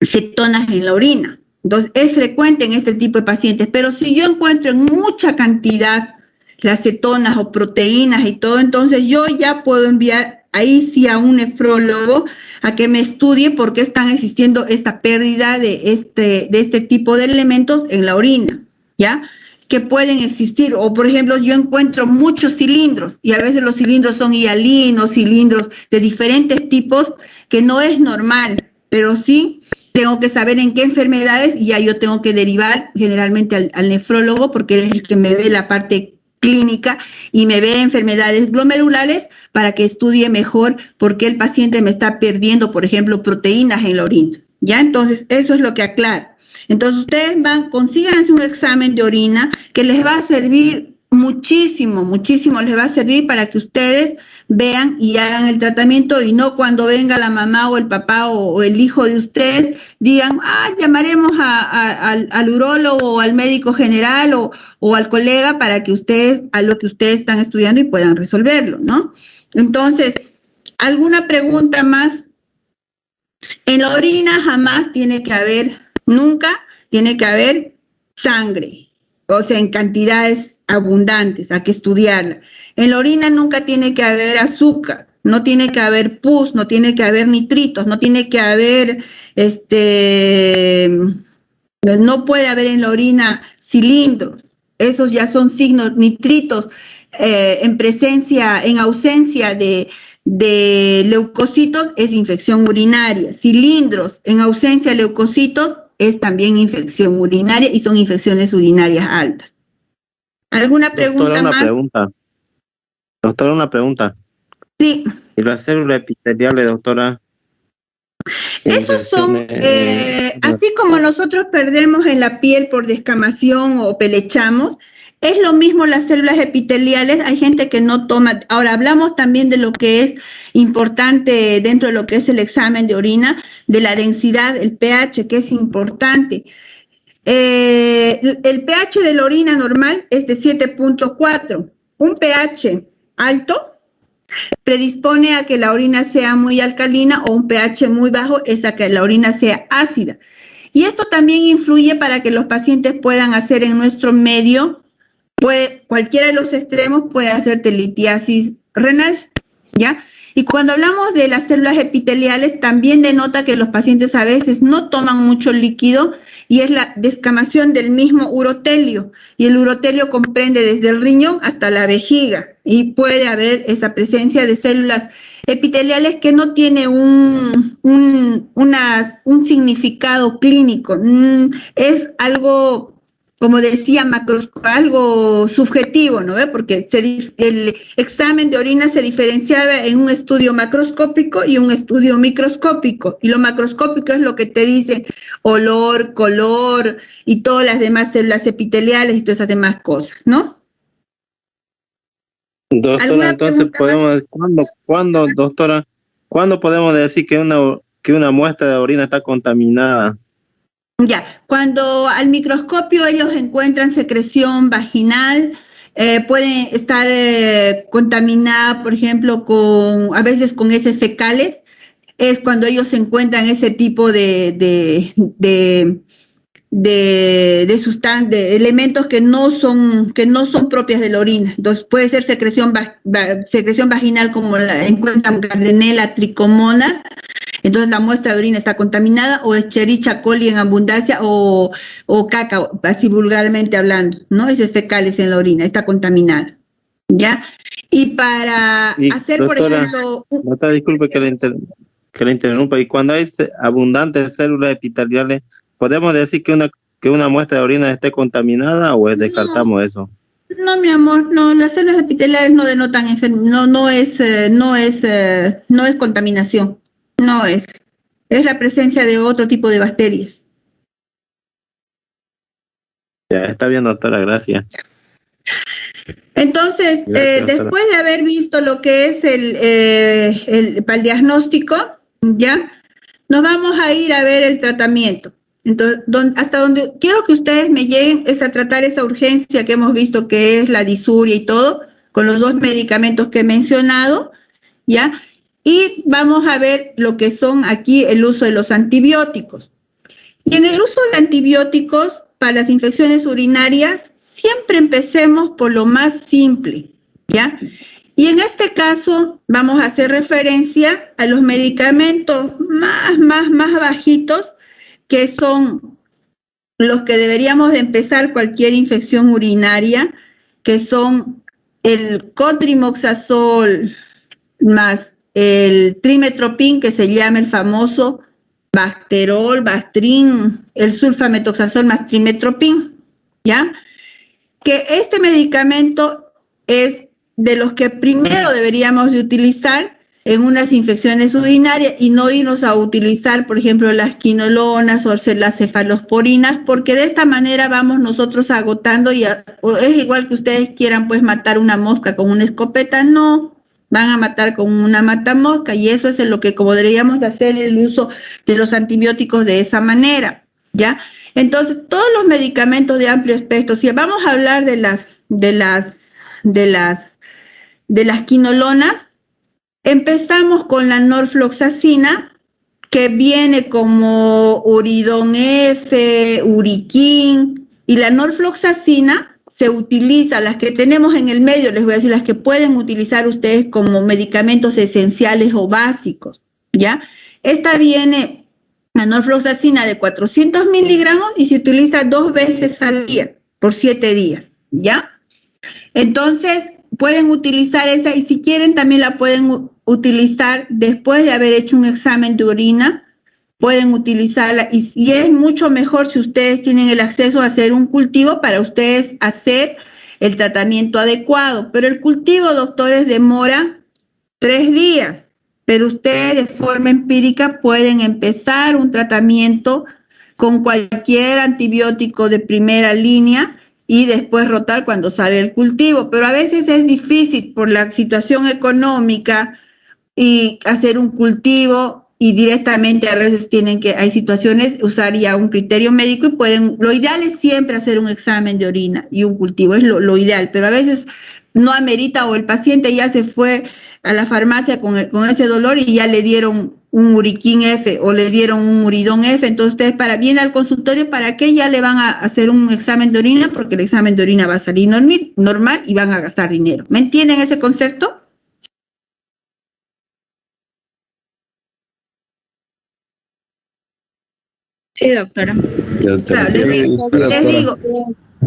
cetonas en la orina. Entonces es frecuente en este tipo de pacientes, pero si yo encuentro en mucha cantidad las cetonas o proteínas y todo, entonces yo ya puedo enviar ahí sí a un nefrólogo a que me estudie por qué están existiendo esta pérdida de este tipo de elementos en la orina, ¿ya? Que pueden existir, o por ejemplo yo encuentro muchos cilindros y a veces los cilindros son hialinos, cilindros de diferentes tipos que no es normal, pero sí tengo que saber en qué enfermedades y ya yo tengo que derivar generalmente al nefrólogo porque es el que me ve la parte clínica y me ve enfermedades glomerulares para que estudie mejor por qué el paciente me está perdiendo, por ejemplo, proteínas en la orina, ¿ya? Entonces, eso es lo que aclaro. Entonces, ustedes consíganse un examen de orina que les va a servir muchísimo, muchísimo, les va a servir para que ustedes vean y hagan el tratamiento y no cuando venga la mamá o el papá o el hijo de ustedes digan, llamaremos al urólogo o al médico general o al colega para que ustedes, a lo que ustedes están estudiando y puedan resolverlo, ¿no? Entonces, ¿alguna pregunta más? En la orina jamás tiene que haber, nunca tiene que haber sangre, o sea, en cantidades abundantes, hay que estudiarla. En la orina nunca tiene que haber azúcar, no tiene que haber pus, no tiene que haber nitritos, no tiene que haber, no puede haber en la orina cilindros, esos ya son signos, nitritos, en ausencia de leucocitos es infección urinaria, cilindros en ausencia de leucocitos es también infección urinaria y son infecciones urinarias altas. ¿Alguna pregunta más? Doctora, una pregunta. Sí. ¿Y las células epiteliales, doctora? Esos son, así como nosotros perdemos en la piel por descamación o pelechamos, es lo mismo las células epiteliales. Hay gente que no toma. Ahora hablamos también de lo que es importante dentro de lo que es el examen de orina, de la densidad, el pH, que es importante. El pH de la orina normal es de 7.4. Un pH alto predispone a que la orina sea muy alcalina o un pH muy bajo es a que la orina sea ácida. Y esto también influye para que los pacientes puedan hacer en nuestro medio, cualquiera de los extremos puede hacer litiasis renal, ¿ya? Y cuando hablamos de las células epiteliales, también denota que los pacientes a veces no toman mucho líquido y es la descamación del mismo urotelio. Y el urotelio comprende desde el riñón hasta la vejiga y puede haber esa presencia de células epiteliales que no tiene un significado clínico. Es algo, como decía, algo subjetivo, ¿no? Porque el examen de orina se diferenciaba en un estudio macroscópico y un estudio microscópico. Y lo macroscópico es lo que te dice olor, color y todas las demás células epiteliales y todas esas demás cosas, ¿no? Doctora, entonces podemos, ¿cuándo podemos decir que una muestra de orina está contaminada? Ya, cuando al microscopio ellos encuentran secreción vaginal, puede estar contaminada, por ejemplo, a veces con heces fecales, es cuando ellos encuentran ese tipo de de elementos que no son propias de la orina. Entonces puede ser secreción vaginal, como la encuentran Gardnerella, Trichomonas. Entonces la muestra de orina está contaminada, o Escherichia coli en abundancia, o caca, así vulgarmente hablando, ¿no? Heces fecales en la orina, está contaminada, ¿ya? Y para hacer, doctora, por ejemplo... Doctora, disculpe que le interrumpa. Y cuando hay abundantes células epiteliales, ¿podemos decir que una muestra de orina esté contaminada o descartamos eso? No, mi amor, no, las células epiteliales no denotan enfermedad, no es contaminación. No es la presencia de otro tipo de bacterias. Ya, está bien, doctora, gracias. Entonces, Gracias, después de haber visto lo que es para el diagnóstico, ya, nos vamos a ir a ver el tratamiento. Entonces, hasta donde quiero que ustedes me lleguen es a tratar esa urgencia que hemos visto, que es la disuria y todo, con los 2 medicamentos que he mencionado, ¿ya? Y vamos a ver lo que son aquí el uso de los antibióticos. Y en el uso de antibióticos para las infecciones urinarias, siempre empecemos por lo más simple, ¿ya? Y en este caso vamos a hacer referencia a los medicamentos más bajitos, que son los que deberíamos de empezar cualquier infección urinaria, que son el cotrimoxazol más el trimetoprim, que se llama el famoso Bacterol, Bactrim, el sulfametoxazol más trimetoprim, ¿ya? Que este medicamento es de los que primero deberíamos de utilizar en unas infecciones urinarias y no irnos a utilizar, por ejemplo, las quinolonas o las cefalosporinas, porque de esta manera vamos nosotros agotando es igual que ustedes quieran pues matar una mosca con una escopeta, no, van a matar con una matamosca, y eso es en lo que como deberíamos de hacer el uso de los antibióticos de esa manera, ¿ya? Entonces, todos los medicamentos de amplio espectro, si vamos a hablar de las quinolonas, empezamos con la norfloxacina, que viene como Uridón F, Uriquín, y la norfloxacina se utiliza, las que tenemos en el medio, les voy a decir, las que pueden utilizar ustedes como medicamentos esenciales o básicos, ¿ya? Esta viene, la norfloxacina, de 400 miligramos y se utiliza 2 veces al día, por 7 días, ¿ya? Entonces, pueden utilizar esa, y si quieren también la pueden utilizar después de haber hecho un examen de orina, pueden utilizarla, y es mucho mejor si ustedes tienen el acceso a hacer un cultivo para ustedes hacer el tratamiento adecuado. Pero el cultivo, doctores, demora 3 días, pero ustedes de forma empírica pueden empezar un tratamiento con cualquier antibiótico de primera línea y después rotar cuando sale el cultivo. Pero a veces es difícil por la situación económica y hacer un cultivo, y directamente a veces hay situaciones, usar ya un criterio médico, y lo ideal es siempre hacer un examen de orina y un cultivo, es lo ideal, pero a veces no amerita, o el paciente ya se fue a la farmacia con ese dolor y ya le dieron un Uriquín F o le dieron un Uridón F, entonces ustedes viene al consultorio, ¿para qué ya le van a hacer un examen de orina? Porque el examen de orina va a salir normal y van a gastar dinero. ¿Me entienden ese concepto? Sí, doctora. Claro, les digo,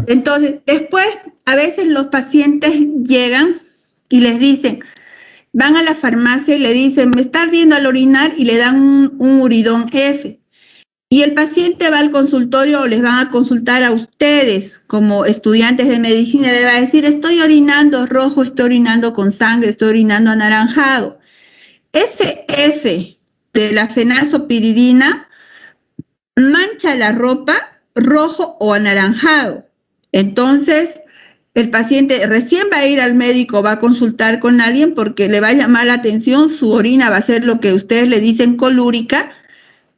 entonces, después, a veces los pacientes llegan y les dicen, van a la farmacia y le dicen, me está ardiendo al orinar, y le dan un Uridón F. Y el paciente va al consultorio, o les van a consultar a ustedes como estudiantes de medicina, le va a decir, estoy orinando rojo, estoy orinando con sangre, estoy orinando anaranjado. Ese F de la fenalzopiridina mancha la ropa rojo o anaranjado. Entonces, el paciente recién va a ir al médico, va a consultar con alguien porque le va a llamar la atención, su orina va a ser lo que ustedes le dicen colúrica,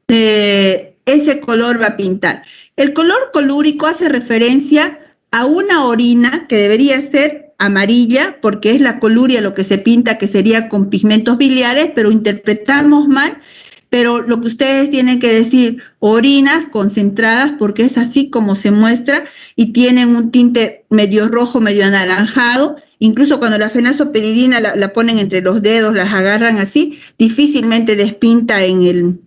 ese color va a pintar. El color colúrico hace referencia a una orina que debería ser amarilla, porque es la coluria lo que se pinta, que sería con pigmentos biliares, pero interpretamos mal. pero lo que ustedes tienen que decir, orinas concentradas, porque es así como se muestra, y tienen un tinte medio rojo, medio anaranjado. Incluso cuando la fenazopridina la ponen entre los dedos, las agarran así, difícilmente despinta en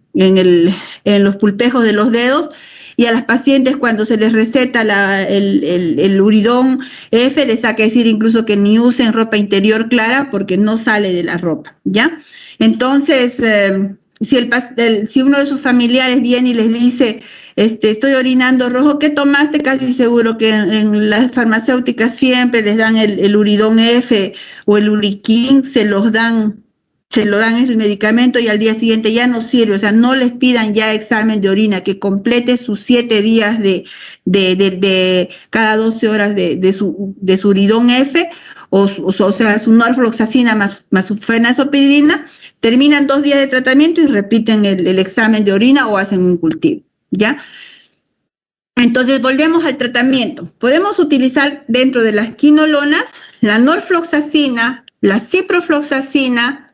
los pulpejos de los dedos. Y a las pacientes cuando se les receta el uridón F, les hay que decir incluso que ni usen ropa interior clara porque no sale de la ropa, ¿ya? Entonces, si uno de sus familiares viene y les dice, estoy orinando rojo, ¿qué tomaste? Casi seguro que en las farmacéuticas siempre les dan el uridón F o el Uriquín, se lo dan el medicamento y al día siguiente ya no sirve, o sea, no les pidan ya examen de orina, que complete sus 7 días de cada 12 horas de su uridón F, o sea, su norfloxacina más su fenazopridina, terminan 2 días de tratamiento y repiten el examen de orina o hacen un cultivo, ¿ya? Entonces, volvemos al tratamiento. Podemos utilizar dentro de las quinolonas la norfloxacina, la ciprofloxacina,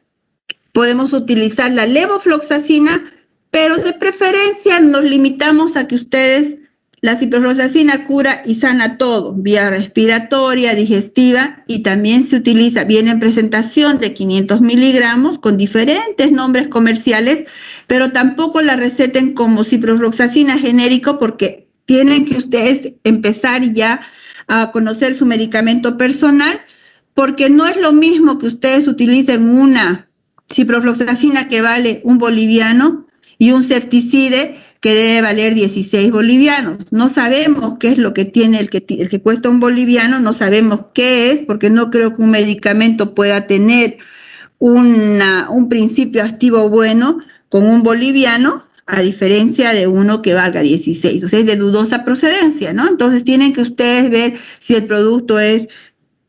podemos utilizar la levofloxacina, pero de preferencia nos limitamos a que ustedes, la ciprofloxacina cura y sana todo, vía respiratoria, digestiva, y también se utiliza, viene en presentación de 500 miligramos con diferentes nombres comerciales, pero tampoco la receten como ciprofloxacina genérico porque tienen que ustedes empezar ya a conocer su medicamento personal, porque no es lo mismo que ustedes utilicen una ciprofloxacina que vale 1 boliviano y un Cefticide que debe valer 16 bolivianos. No sabemos qué es lo que tiene el que cuesta 1 boliviano, no sabemos qué es, porque no creo que un medicamento pueda tener un principio activo bueno con 1 boliviano, a diferencia de uno que valga 16, o sea, es de dudosa procedencia, ¿no? Entonces tienen que ustedes ver si el producto es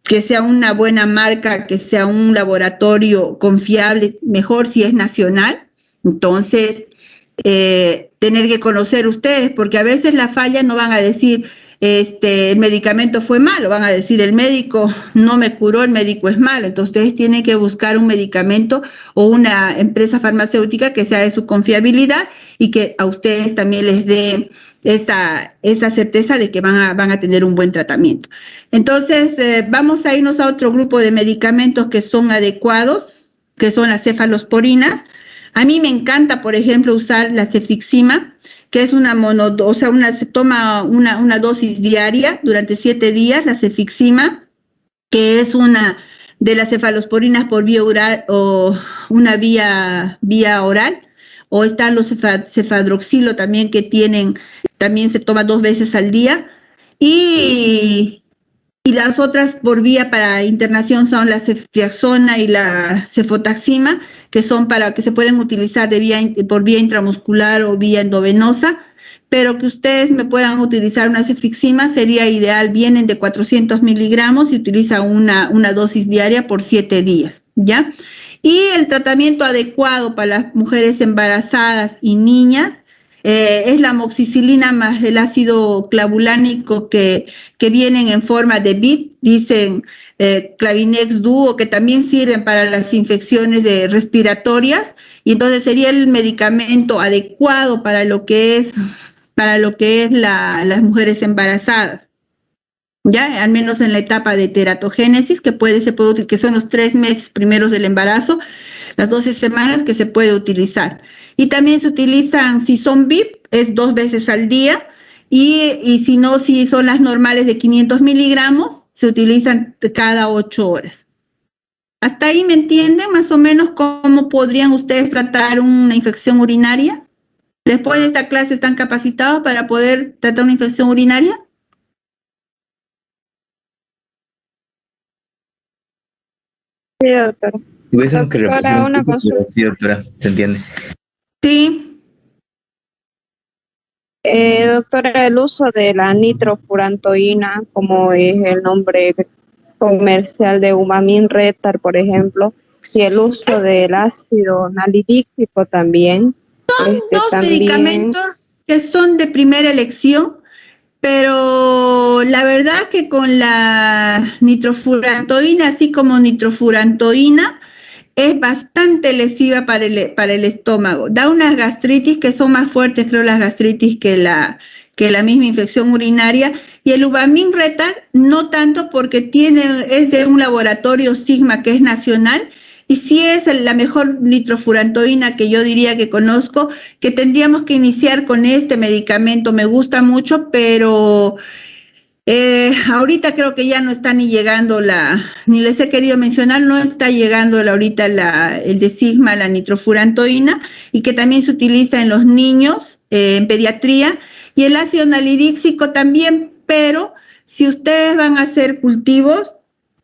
que sea una buena marca, que sea un laboratorio confiable, mejor si es nacional. Entonces, tener que conocer ustedes, porque a veces la falla no van a decir, el medicamento fue malo, van a decir, el médico no me curó, el médico es malo. Entonces, ustedes tienen que buscar un medicamento o una empresa farmacéutica que sea de su confiabilidad y que a ustedes también les dé esa certeza de que van a tener un buen tratamiento. Entonces, vamos a irnos a otro grupo de medicamentos que son adecuados, que son las cefalosporinas. A mí me encanta, por ejemplo, usar la cefixima, que es se toma una dosis diaria durante 7 días, la cefixima, que es una de las cefalosporinas por vía oral o una vía oral, o están los cefadroxilo también que también se toma 2 veces al día, y las otras por vía para internación son la ceftriaxona y la cefotaxima, que son que se pueden utilizar por vía intramuscular o vía endovenosa, pero que ustedes me puedan utilizar una cefixima sería ideal. Vienen de 400 miligramos y utiliza una dosis diaria por 7 días, ¿ya? Y el tratamiento adecuado para las mujeres embarazadas y niñas es la amoxicilina más el ácido clavulánico que vienen en forma de BIT, dicen Clavinex Duo, que también sirven para las infecciones respiratorias, y entonces sería el medicamento adecuado para lo que es las mujeres embarazadas, ya al menos en la etapa de teratogénesis, que son los 3 meses primeros del embarazo, las 12 semanas que se puede utilizar. Y también se utilizan, si son VIP, es 2 veces al día, y si no, si son las normales de 500 miligramos, se utilizan cada 8 horas. ¿Hasta ahí me entienden más o menos cómo podrían ustedes tratar una infección urinaria? Después de esta clase, ¿están capacitados para poder tratar una infección urinaria? Sí, doctora. Tuviésemos que Doctora, repetir una consulta. sí, doctora, ¿se entiende? Sí. Doctora, el uso de la nitrofurantoína, como es el nombre comercial de Humamin Retar, por ejemplo, y el uso del ácido nalidíxico también. Son 2 medicamentos que son de primera elección, pero la verdad que con la nitrofurantoína, así como nitrofurantoína, es bastante lesiva para el estómago. Da unas gastritis que son más fuertes, creo, las gastritis que la misma infección urinaria. Y el Ubamín Retar no tanto, porque es de un laboratorio Sigma que es nacional, y sí es la mejor nitrofurantoína que yo diría que conozco, que tendríamos que iniciar con este medicamento. Me gusta mucho, pero ahorita creo que ya no está ni llegando ni les he querido mencionar, no está llegando ahorita el de Sigma, la nitrofurantoína, y que también se utiliza en los niños, en pediatría, y el ácido nalidíxico también, pero si ustedes van a hacer cultivos,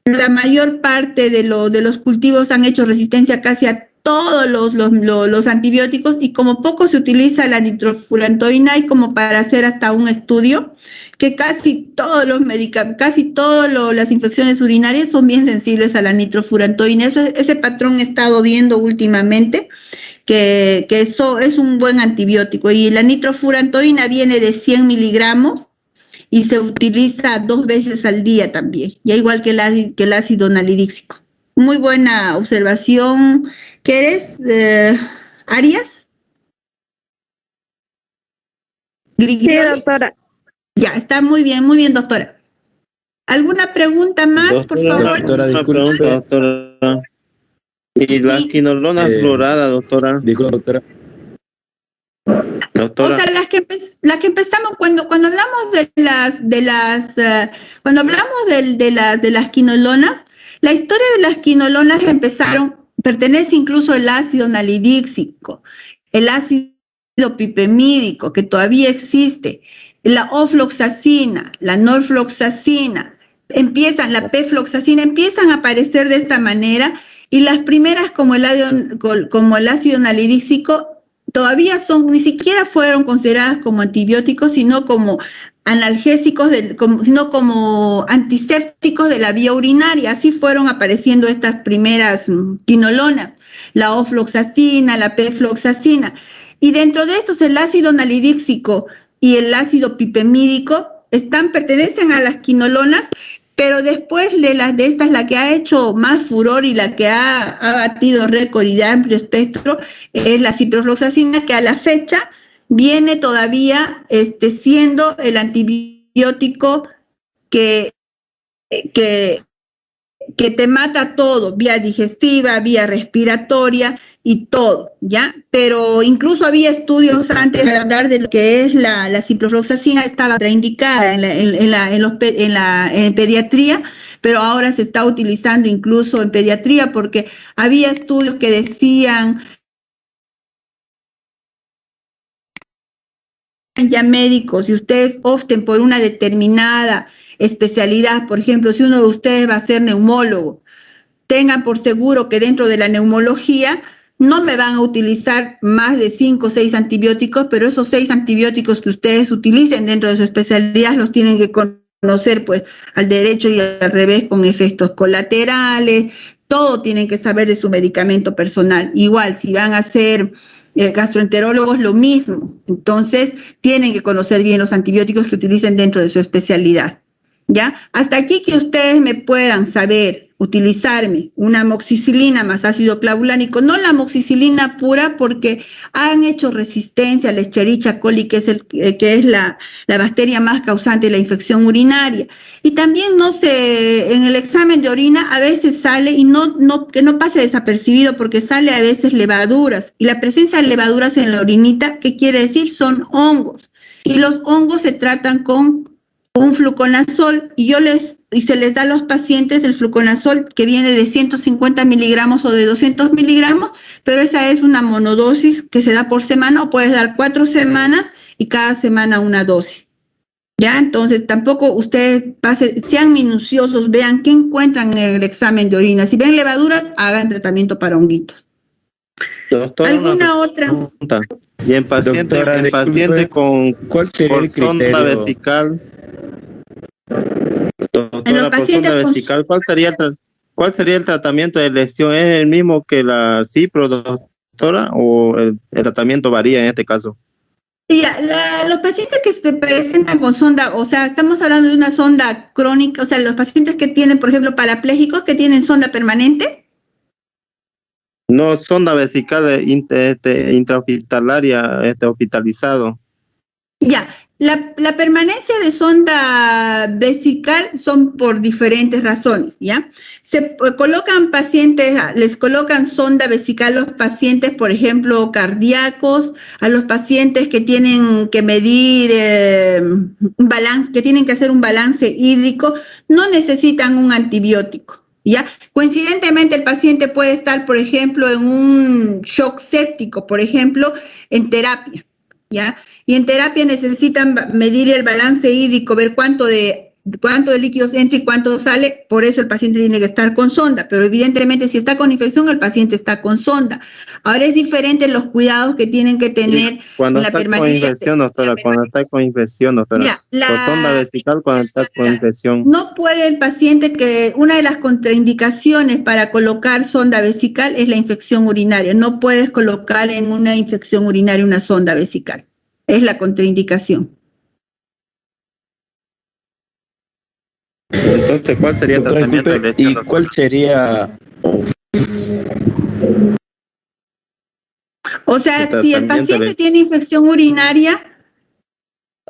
la mayor parte de los cultivos han hecho resistencia casi a todos los antibióticos, y como poco se utiliza la nitrofurantoína, y como para hacer hasta un estudio, que casi todos los las infecciones urinarias son bien sensibles a la nitrofurantoína. Ese patrón he estado viendo últimamente, que eso es un buen antibiótico, y la nitrofurantoína viene de 100 miligramos, y se utiliza 2 veces al día también, ya igual que el ácido nalidíxico. Muy buena observación. ¿Qué eres, Arias? Sí, doctora. Ya, está muy bien, doctora. ¿Alguna pregunta más, Doctora, por favor? Doctora, una disculpe. pregunta, doctora. ¿Y las quinolonas floradas, doctora? Disculpe, doctora. Doctora. O sea, las que empezamos cuando hablamos de las quinolonas, la historia de las quinolonas pertenece incluso al ácido nalidíxico, el ácido pipemídico, que todavía existe, la ofloxacina, la norfloxacina, la pefloxacina, empiezan a aparecer de esta manera, y las primeras como el ácido nalidíxico todavía ni siquiera fueron consideradas como antibióticos, sino como analgésicos, sino como antisépticos de la vía urinaria. Así fueron apareciendo estas primeras quinolonas, la ofloxacina, la pefloxacina. Y dentro de estos, el ácido nalidíxico y el ácido pipemídico pertenecen a las quinolonas, pero después de estas, la que ha hecho más furor y la que ha batido récord y de amplio espectro es la ciprofloxacina, que a la fecha viene todavía siendo el antibiótico que te mata todo, vía digestiva, vía respiratoria y todo, ¿ya? Pero incluso había estudios antes de hablar de lo que es la ciprofloxacina, estaba contraindicada en pediatría, pero ahora se está utilizando incluso en pediatría, porque había estudios que decían ya médicos, si ustedes opten por una determinada especialidad, por ejemplo, si uno de ustedes va a ser neumólogo, tengan por seguro que dentro de la neumología no me van a utilizar más de 5 o 6 antibióticos, pero esos 6 antibióticos que ustedes utilicen dentro de su especialidad los tienen que conocer pues al derecho y al revés, con efectos colaterales, todo tienen que saber de su medicamento personal. Igual, si van a ser gastroenterólogos, lo mismo. Entonces, tienen que conocer bien los antibióticos que utilicen dentro de su especialidad. ¿Ya? Hasta aquí que ustedes me puedan saber utilizarme una amoxicilina más ácido clavulánico, no la amoxicilina pura, porque han hecho resistencia a la Escherichia coli, que es la bacteria más causante de la infección urinaria. Y también en el examen de orina a veces sale, y que no pase desapercibido, porque sale a veces levaduras, y la presencia de levaduras en la orinita, ¿qué quiere decir? Son hongos, y los hongos se tratan con un fluconazol, y se les da a los pacientes el fluconazol, que viene de 150 miligramos o de 200 miligramos, pero esa es una monodosis que se da por semana, o puedes dar 4 semanas y cada semana una dosis. ¿Ya? Entonces, tampoco ustedes sean minuciosos, vean qué encuentran en el examen de orina. Si ven levaduras, hagan tratamiento para honguitos. Doctora, ¿Alguna otra pregunta? Y en paciente, Doctora, paciente con ¿cuál sería el sonda criterio? vesical, En los doctora, por pacientes sonda con- vesical, ¿cuál sería el tratamiento de lesión? ¿Es el mismo que la cipro, doctora, o el tratamiento varía en este caso? Los pacientes que se presentan con sonda, o sea, estamos hablando de una sonda crónica, o sea, los pacientes que tienen, por ejemplo, parapléjicos, que tienen sonda permanente. No, sonda vesical intrahospitalaria, hospitalizado. Ya, la permanencia de sonda vesical son por diferentes razones, ¿ya? Se colocan pacientes, les colocan sonda vesical a los pacientes, por ejemplo, cardíacos, a los pacientes que tienen que medir un balance, que tienen que hacer un balance hídrico, no necesitan un antibiótico, ¿ya? Coincidentemente, el paciente puede estar, por ejemplo, en un shock séptico, por ejemplo, en terapia, ¿ya? Y en terapia necesitan medir el balance hídrico, ver cuánto de líquidos entra y cuánto sale, por eso el paciente tiene que estar con sonda, pero evidentemente si está con infección, el paciente está con sonda. Ahora es diferente los cuidados que tienen que tener cuando en la está permanencia. con infección, doctora, cuando está con infección, doctora. Mira, Con sonda vesical cuando está con infección. No puede el paciente una de las contraindicaciones para colocar sonda vesical es la infección urinaria. No puedes colocar en una infección urinaria una sonda vesical. Es la contraindicación. Entonces, ¿cuál sería el Doctora, tratamiento? disculpe, ¿y cuál sería? O sea, si el paciente tiene infección urinaria,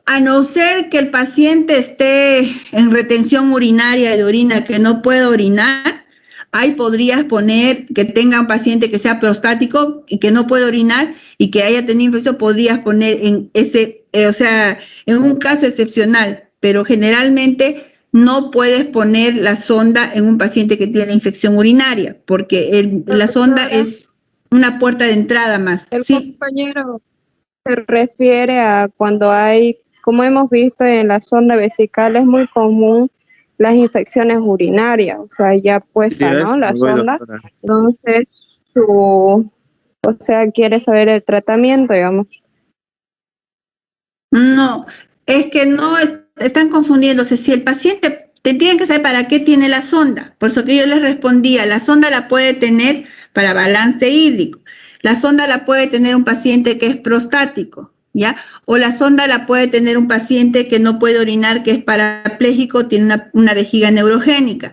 a no ser que el paciente esté en retención urinaria de orina, que no pueda orinar, ahí podrías poner que tenga un paciente que sea prostático y que no puede orinar y que haya tenido infección, podrías poner en ese, en un caso excepcional, pero generalmente no puedes poner la sonda en un paciente que tiene infección urinaria, porque la sonda es una puerta de entrada más. El Sí. compañero se refiere a cuando hay, como hemos visto en la sonda vesical, es muy común las infecciones urinarias, o sea, ya puesta, ¿no? La sonda. Doctora. Entonces, quiere saber el tratamiento, digamos. No, es que no están confundiéndose. Si el paciente, tienen que saber para qué tiene la sonda. Por eso que yo les respondía, la sonda la puede tener para balance hídrico. La sonda la puede tener un paciente que es prostático, ¿ya? O la sonda la puede tener un paciente que no puede orinar, que es parapléjico, tiene una vejiga neurogénica.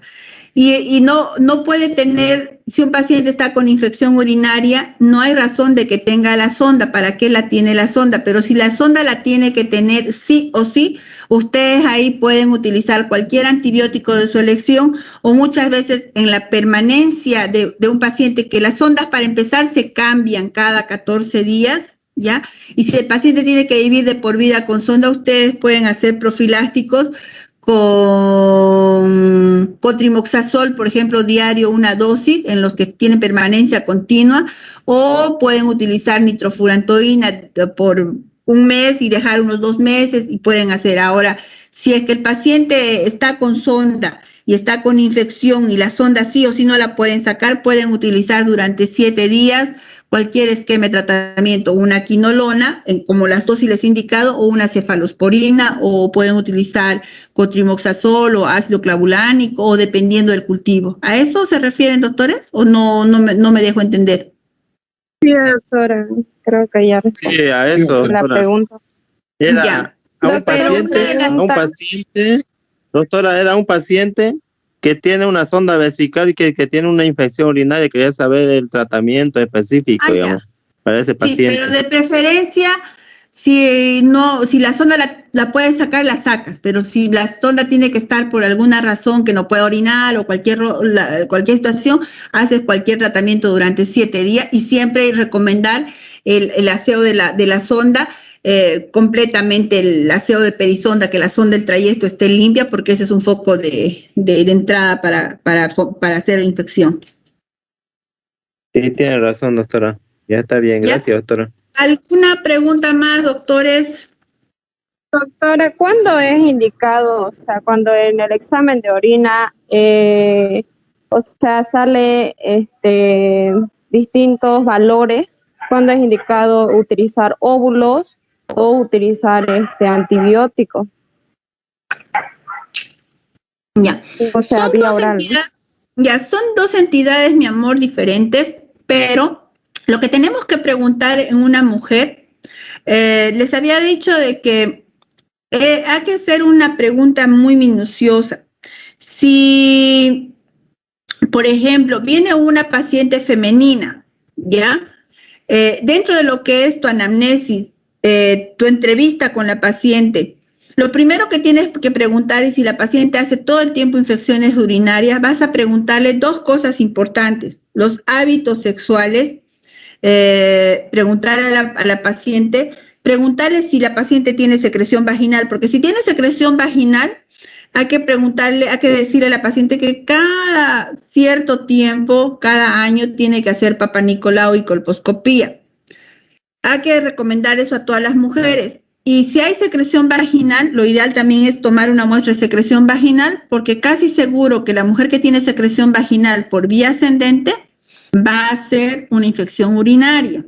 Y no puede tener, si un paciente está con infección urinaria, no hay razón de que tenga la sonda. ¿Para qué la tiene la sonda? Pero si la sonda la tiene que tener sí o sí, ustedes ahí pueden utilizar cualquier antibiótico de su elección, o muchas veces en la permanencia de un paciente, que las sondas para empezar se cambian cada 14 días, ¿ya? Y si el paciente tiene que vivir de por vida con sonda, ustedes pueden hacer profilácticos con cotrimoxazol, por ejemplo, diario una dosis en los que tienen permanencia continua, o pueden utilizar nitrofurantoína por un mes y dejar unos 2 meses y pueden hacer. Ahora, si es que el paciente está con sonda y está con infección y la sonda sí o sí no la pueden sacar, pueden utilizar durante 7 días cualquier esquema de tratamiento, una quinolona, como las dosis les he indicado, o una cefalosporina, o pueden utilizar cotrimoxazol o ácido clavulánico, o dependiendo del cultivo. ¿A eso se refieren, doctores? ¿O no me dejo entender? Sí, doctora, creo que ya respondí. Sí, a eso, la doctora. pregunta. Era a un paciente, doctora, era un paciente que tiene una sonda vesical y que tiene una infección urinaria. Quería saber el tratamiento específico, digamos, para ese paciente. Sí, pero de preferencia, si la sonda la puedes sacar, la sacas, pero si la sonda tiene que estar por alguna razón que no pueda orinar o cualquier situación, haces cualquier tratamiento durante 7 días, y siempre recomendar el aseo de la sonda, completamente el aseo de perisonda, que la sonda del trayecto esté limpia, porque ese es un foco de entrada para hacer infección. Sí, tiene razón, doctora. Ya está bien, gracias, doctora. ¿Alguna pregunta más, doctores? Doctora, ¿cuándo es indicado, cuando en el examen de orina, sale distintos valores, cuándo es indicado utilizar óvulos o utilizar antibióticos? Ya. Vía oral, ¿no? Ya, son 2 entidades, mi amor, diferentes, pero lo que tenemos que preguntar en una mujer, les había dicho de que hay que hacer una pregunta muy minuciosa. Si, por ejemplo, viene una paciente femenina, ¿ya? Dentro de lo que es tu anamnesis, tu entrevista con la paciente, lo primero que tienes que preguntar es si la paciente hace todo el tiempo infecciones urinarias, vas a preguntarle dos cosas importantes, los hábitos sexuales, preguntarle a la paciente, preguntarle si la paciente tiene secreción vaginal, porque si tiene secreción vaginal, hay que preguntarle, hay que decirle a la paciente que cada cierto tiempo, cada año, tiene que hacer Papa Nicolau y colposcopía. Hay que recomendar eso a todas las mujeres. Y si hay secreción vaginal, lo ideal también es tomar una muestra de secreción vaginal, porque casi seguro que la mujer que tiene secreción vaginal por vía ascendente va a ser una infección urinaria.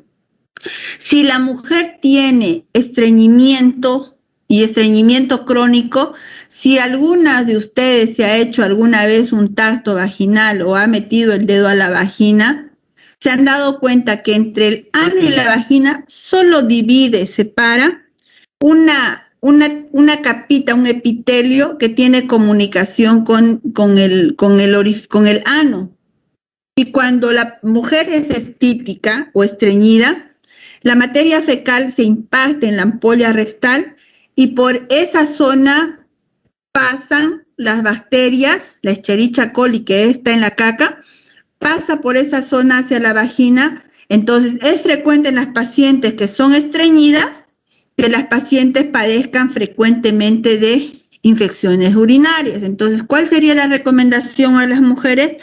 Si la mujer tiene estreñimiento y estreñimiento crónico, si alguna de ustedes se ha hecho alguna vez un tacto vaginal o ha metido el dedo a la vagina, se han dado cuenta que entre el ano y la vagina solo separa una capita, un epitelio que tiene comunicación con el ano. Y cuando la mujer es estítica o estreñida, la materia fecal se imparte en la ampolla rectal y por esa zona pasan las bacterias, la Escherichia coli que está en la caca, pasa por esa zona hacia la vagina. Entonces es frecuente en las pacientes que son estreñidas que las pacientes padezcan frecuentemente de infecciones urinarias. Entonces, ¿cuál sería la recomendación a las mujeres?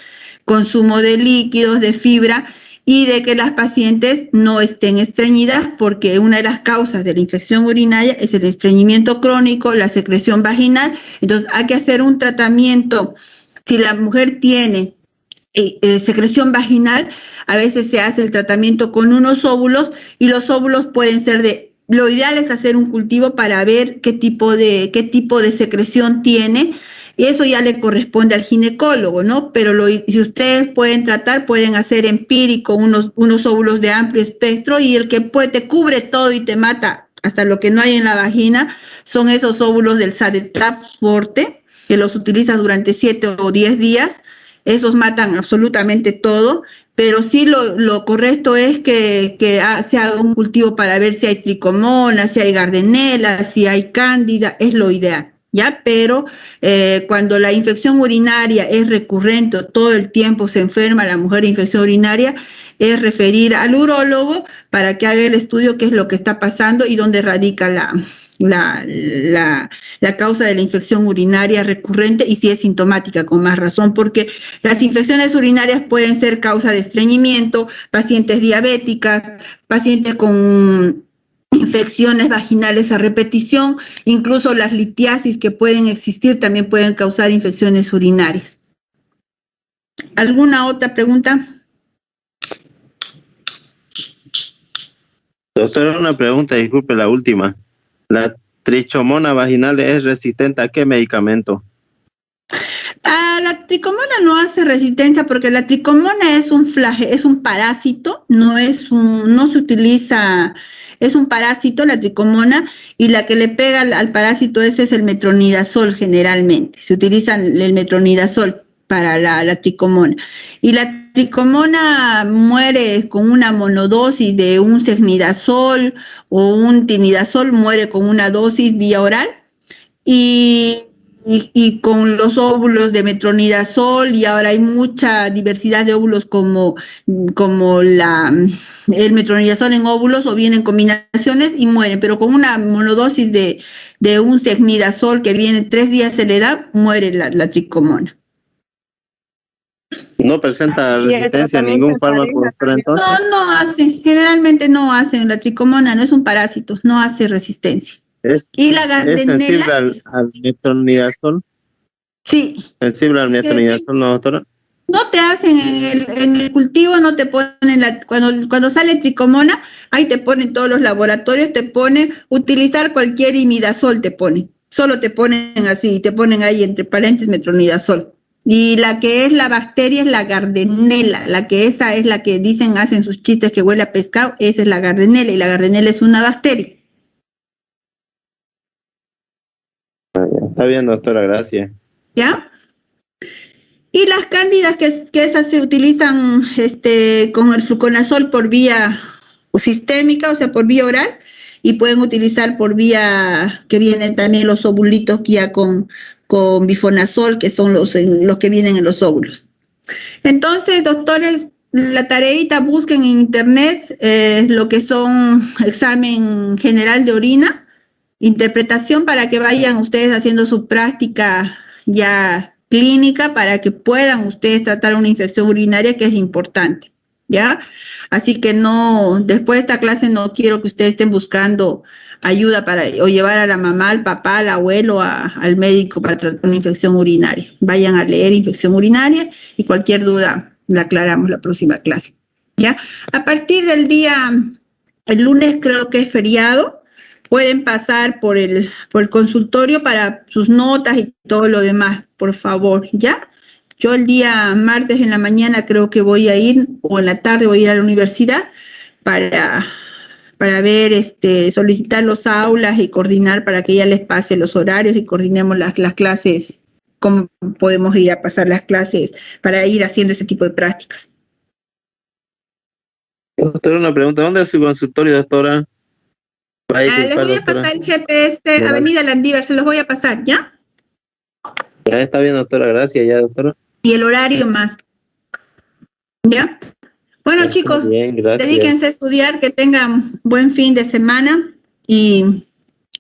Consumo de líquidos, de fibra y de que las pacientes no estén estreñidas, porque una de las causas de la infección urinaria es el estreñimiento crónico, la secreción vaginal. Entonces hay que hacer un tratamiento. Si la mujer tiene secreción vaginal, a veces se hace el tratamiento con unos óvulos y los óvulos pueden ser lo ideal es hacer un cultivo para ver qué tipo de secreción tiene. Y eso ya le corresponde al ginecólogo, ¿no? Pero si ustedes pueden tratar, pueden hacer empírico unos óvulos de amplio espectro y el que te cubre todo y te mata hasta lo que no hay en la vagina son esos óvulos del Sadetrap Forte, que los utilizas durante 7 o 10 días. Esos matan absolutamente todo, pero sí lo correcto es que se haga un cultivo para ver si hay tricomona, si hay gardnerella, si hay cándida, es lo ideal. ¿Ya? Pero cuando la infección urinaria es recurrente, todo el tiempo se enferma la mujer de infección urinaria, es referir al urólogo para que haga el estudio qué es lo que está pasando y dónde radica la causa de la infección urinaria recurrente y si es sintomática, con más razón, porque las infecciones urinarias pueden ser causa de estreñimiento, pacientes diabéticas, pacientes con infecciones vaginales a repetición, incluso las litiasis que pueden existir también pueden causar infecciones urinarias. ¿Alguna otra pregunta? Doctora, una pregunta, disculpe la última. ¿La trichomona vaginal es resistente a qué medicamento? La tricomona no hace resistencia porque la tricomona es un parásito, no se utiliza, es un parásito la tricomona, y la que le pega al parásito ese es el metronidazol generalmente, se utiliza el metronidazol para la tricomona. Y la tricomona muere con una monodosis de un cefnidazol o un tinidazol, muere con una dosis vía oral, y con los óvulos de metronidazol, y ahora hay mucha diversidad de óvulos como el metronidazol en óvulos o bien en combinaciones y mueren, pero con una monodosis de un cefnidazol que viene 3 días de la edad, muere la tricomona. ¿No presenta resistencia a ningún fármaco, doctora, entonces? No hacen, generalmente no hacen, la tricomona no es un parásito, no hace resistencia. Y la gardnerella ¿Es sensible al metronidazol? Sí. ¿Sensible al metronidazol, no, doctora? No te hacen en el cultivo, no te ponen cuando sale tricomona, ahí te ponen todos los laboratorios, te ponen utilizar cualquier imidazol, te ponen, solo te ponen así, te ponen ahí entre paréntesis metronidazol. Y la que es la bacteria es la gardnerella, esa es la que dicen, hacen sus chistes que huele a pescado, esa es la gardnerella, y la gardnerella es una bacteria. Está bien, doctora, gracias. ¿Ya? Y las cándidas que esas se utilizan con el fluconazol por vía sistémica, o sea, por vía oral, y pueden utilizar por vía que vienen también los ovulitos ya con bifonazol, que son los que vienen en los óvulos. Entonces, doctores, la tareita, busquen en internet lo que son examen general de orina, interpretación, para que vayan ustedes haciendo su práctica ya clínica, para que puedan ustedes tratar una infección urinaria, que es importante, ¿ya? Así que no, después de esta clase no quiero que ustedes estén buscando ayuda o llevar a la mamá, al papá, al abuelo, al médico para tratar una infección urinaria. Vayan a leer infección urinaria y cualquier duda la aclaramos la próxima clase, ¿ya? A partir del el lunes creo que es feriado, pueden pasar por el consultorio para sus notas y todo lo demás, por favor, ¿ya? Yo el día martes en la mañana creo que voy a ir, o en la tarde voy a ir a la universidad para ver, solicitar los aulas y coordinar para que ella les pase los horarios y coordinemos las clases, cómo podemos ir a pasar las clases para ir haciendo ese tipo de prácticas. Doctora, una pregunta, ¿dónde es su consultorio, doctora? Les voy a pasar el GPS, Avenida Landívar, se los voy a pasar, ¿ya? Ya está bien, doctora, gracias, ya, doctora. Y el horario más, ¿ya? Bueno, está chicos, bien, dedíquense a estudiar, que tengan buen fin de semana, y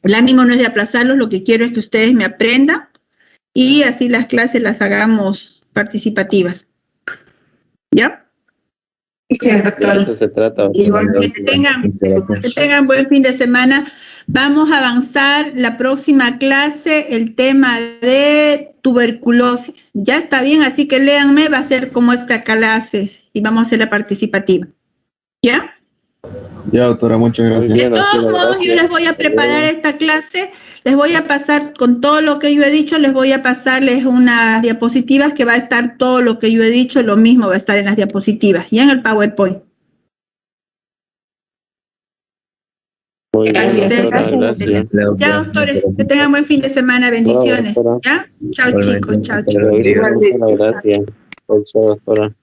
el ánimo no es de aplazarlos, lo que quiero es que ustedes me aprendan, y así las clases las hagamos participativas, ¿ya? Sí, doctor. Eso se trata. Igualmente, que tengan buen fin de semana. Vamos a avanzar la próxima clase, el tema de tuberculosis. Ya está bien, así que léanme, va a ser como esta clase y vamos a hacer la participativa. ¿Ya? Ya, doctora, muchas gracias. De todos modos, yo les voy a preparar esta clase, les voy a pasar con todo lo que yo he dicho, les voy a pasarles unas diapositivas que va a estar todo lo que yo he dicho, lo mismo va a estar en las diapositivas y en el PowerPoint. Muy bien, doctora, gracias. Ya, doctores, que tengan buen fin de semana, bendiciones. ¿Ya? Chao, chicos, chao, chao. Gracias. Por eso, doctora.